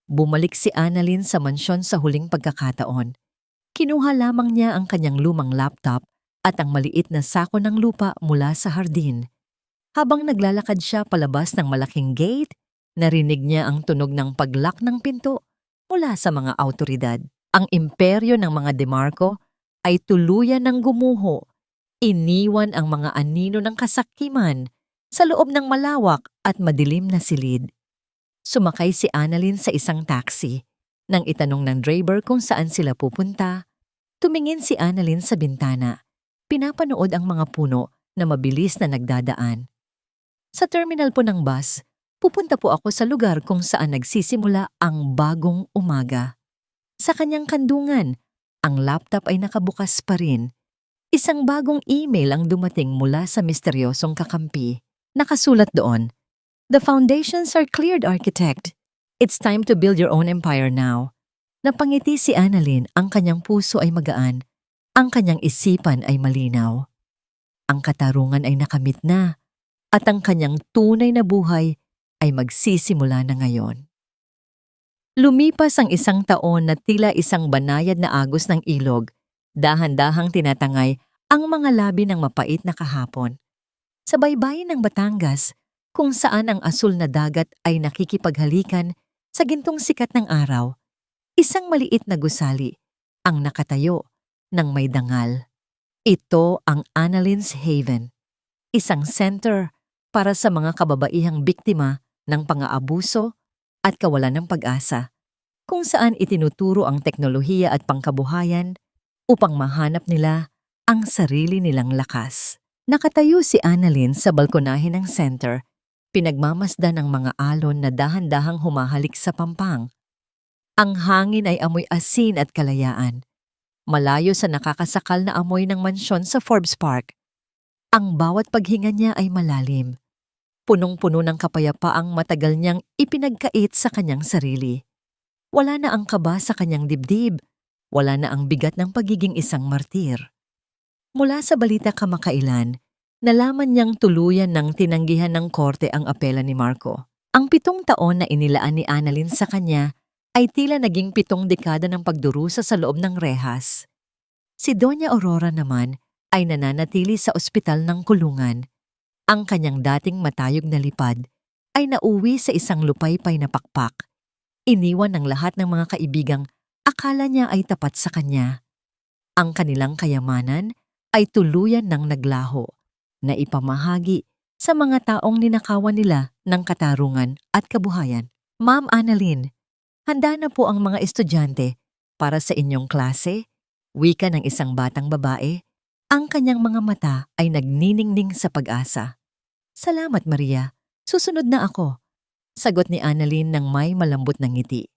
Bumalik si Annalyn sa mansyon sa huling pagkakataon. Kinuha lamang niya ang kanyang lumang laptop at ang maliit na sako ng lupa mula sa hardin. Habang naglalakad siya palabas ng malaking gate, narinig niya ang tunog ng paglock ng pinto mula sa mga awtoridad. Ang imperyo ng mga DeMarco ay tuluyan ng gumuho. Iniwan ang mga anino ng kasakiman sa loob ng malawak at madilim na silid. Sumakay si Annalyn sa isang taxi. Nang itanong ng driver kung saan sila pupunta, tumingin si Annalyn sa bintana. Pinapanood ang mga puno na mabilis na nagdadaan. Sa terminal po ng bus, pupunta po ako sa lugar kung saan nagsisimula ang bagong umaga. Sa kanyang kandungan, ang laptop ay nakabukas pa rin. Isang bagong email ang dumating mula sa misteryosong kakampi. Nakasulat doon, "The foundations are cleared, architect. It's time to build your own empire now." Napangiti si Annalyn, ang kanyang puso ay magaan, ang kanyang isipan ay malinaw. Ang katarungan ay nakamit na, at ang kanyang tunay na buhay ay magsisimula na ngayon. Lumipas ang isang taon na tila isang banayad na agos ng ilog, dahan-dahang tinatangay ang mga labi ng mapait na kahapon. Sa baybayin ng Batangas, kung saan ang asul na dagat ay nakikipaghalikan sa gintong sikat ng araw, isang maliit na gusali ang nakatayo ng may dangal. Ito ang Annalyn's Haven, isang center para sa mga kababaihang biktima ng pang-aabuso at kawalan ng pag-asa, kung saan itinuturo ang teknolohiya at pangkabuhayan upang mahanap nila ang sarili nilang lakas. Nakatayo si Annalyn sa balkonahe ng center, pinagmamasdan ng mga alon na dahan-dahang humahalik sa pampang. Ang hangin ay amoy asin at kalayaan, malayo sa nakakasakal na amoy ng mansyon sa Forbes Park. Ang bawat paghinga niya ay malalim. Punong-puno ng kapayapaang matagal niyang ipinagkait sa kanyang sarili. Wala na ang kaba sa kanyang dibdib, wala na ang bigat ng pagiging isang martir. Mula sa balita kamakailan, nalaman niyang tuluyan ng tinanggihan ng korte ang apela ni Marco. Ang 7 taon na inilaan ni Annalyn sa kanya ay tila naging 7 dekada ng pagdurusa sa loob ng rehas. Si Doña Aurora naman ay nananatili sa ospital ng kulungan. Ang kanyang dating matayog na lipad ay nauwi sa isang lupaypay na pakpak. Iniwan ng lahat ng mga kaibigang akala niya ay tapat sa kanya. Ang kanilang kayamanan ay tuluyan ng naglaho na ipamahagi sa mga taong ninakawan nila ng katarungan at kabuhayan. Ma'am Annalyn, handa na po ang mga estudyante para sa inyong klase, wika ng isang batang babae. Ang kanyang mga mata ay nagniningning sa pag-asa. Salamat, Maria. Susunod na ako. Sagot ni Annalyn ng may malambot na ngiti.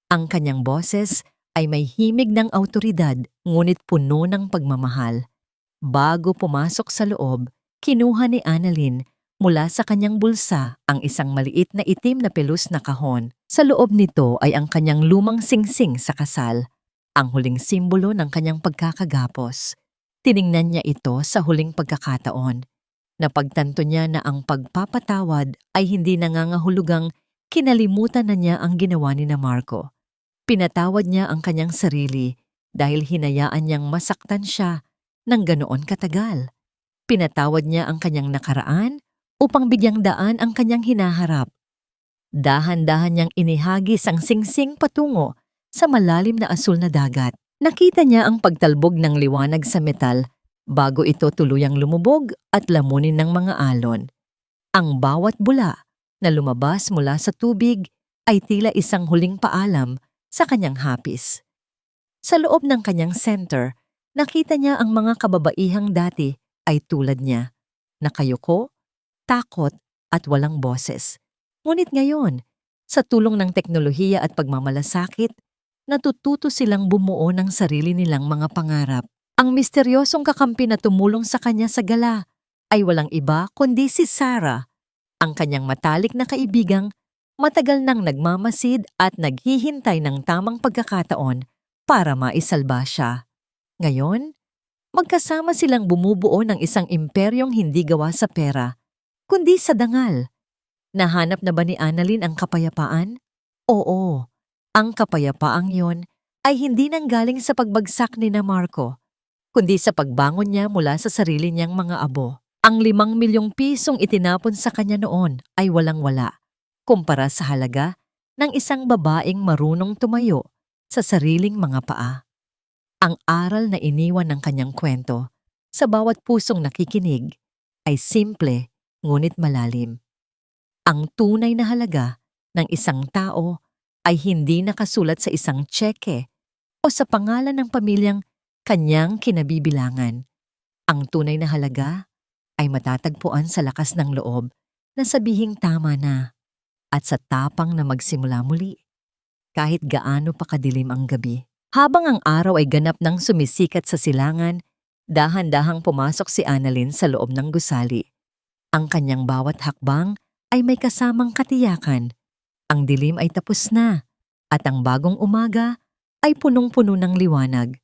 Ang kanyang boses ay may himig ng awtoridad ngunit puno ng pagmamahal. Bago pumasok sa loob, kinuha ni Annalyn mula sa kanyang bulsa ang isang maliit na itim na pelus na kahon. Sa loob nito ay ang kanyang lumang singsing sa kasal, ang huling simbolo ng kanyang pagkakagapos. Tiningnan niya ito sa huling pagkakataon. Napagtanto niya na ang pagpapatawad ay hindi nangangahulugang kinalimutan na niya ang ginawa ni na Marco. Pinatawad niya ang kanyang sarili dahil hinayaan niyang masaktan siya ng ganoon katagal. Pinatawad niya ang kanyang nakaraan upang bigyang daan ang kanyang hinaharap. Dahan-dahan niyang inihagis ang singsing patungo sa malalim na asul na dagat. Nakita niya ang pagtalbog ng liwanag sa metal bago ito tuluyang lumubog at lamunin ng mga alon. Ang bawat bula na lumabas mula sa tubig ay tila isang huling paalam sa kanyang hapis. Sa loob ng kanyang center, nakita niya ang mga kababaihang dati ay tulad niya, nakayuko, takot at walang boses. Ngunit ngayon, sa tulong ng teknolohiya at pagmamalasakit, natututo silang bumuo ng sarili nilang mga pangarap. Ang misteryosong kakampi na tumulong sa kanya sa gala ay walang iba kundi si Sarah, ang kanyang matalik na kaibigang matagal nang nagmamasid at naghihintay ng tamang pagkakataon para maisalba siya. Ngayon, magkasama silang bumubuo ng isang imperyong hindi gawa sa pera, kundi sa dangal. Nahanap na ba ni Annalyn ang kapayapaan? Oo, ang kapayapaang yon ay hindi nanggaling sa pagbagsak ni na Marco, kundi sa pagbangon niya mula sa sarili niyang mga abo. Ang 5 milyong pisong itinapon sa kanya noon ay walang-wala, kumpara sa halaga ng isang babaeng marunong tumayo sa sariling mga paa. Ang aral na iniwan ng kanyang kwento sa bawat pusong nakikinig ay simple ngunit malalim. Ang tunay na halaga ng isang tao ay hindi nakasulat sa isang tseke o sa pangalan ng pamilyang kanyang kinabibilangan. Ang tunay na halaga ay matatagpuan sa lakas ng loob na sabihing tama na at sa tapang na magsimula muli kahit gaano pa kadilim ang gabi. Habang ang araw ay ganap nang sumisikat sa silangan, dahan-dahang pumasok si Annalyn sa loob ng gusali. Ang kanyang bawat hakbang ay may kasamang katiyakan. Ang dilim ay tapos na at ang bagong umaga ay punong-puno ng liwanag.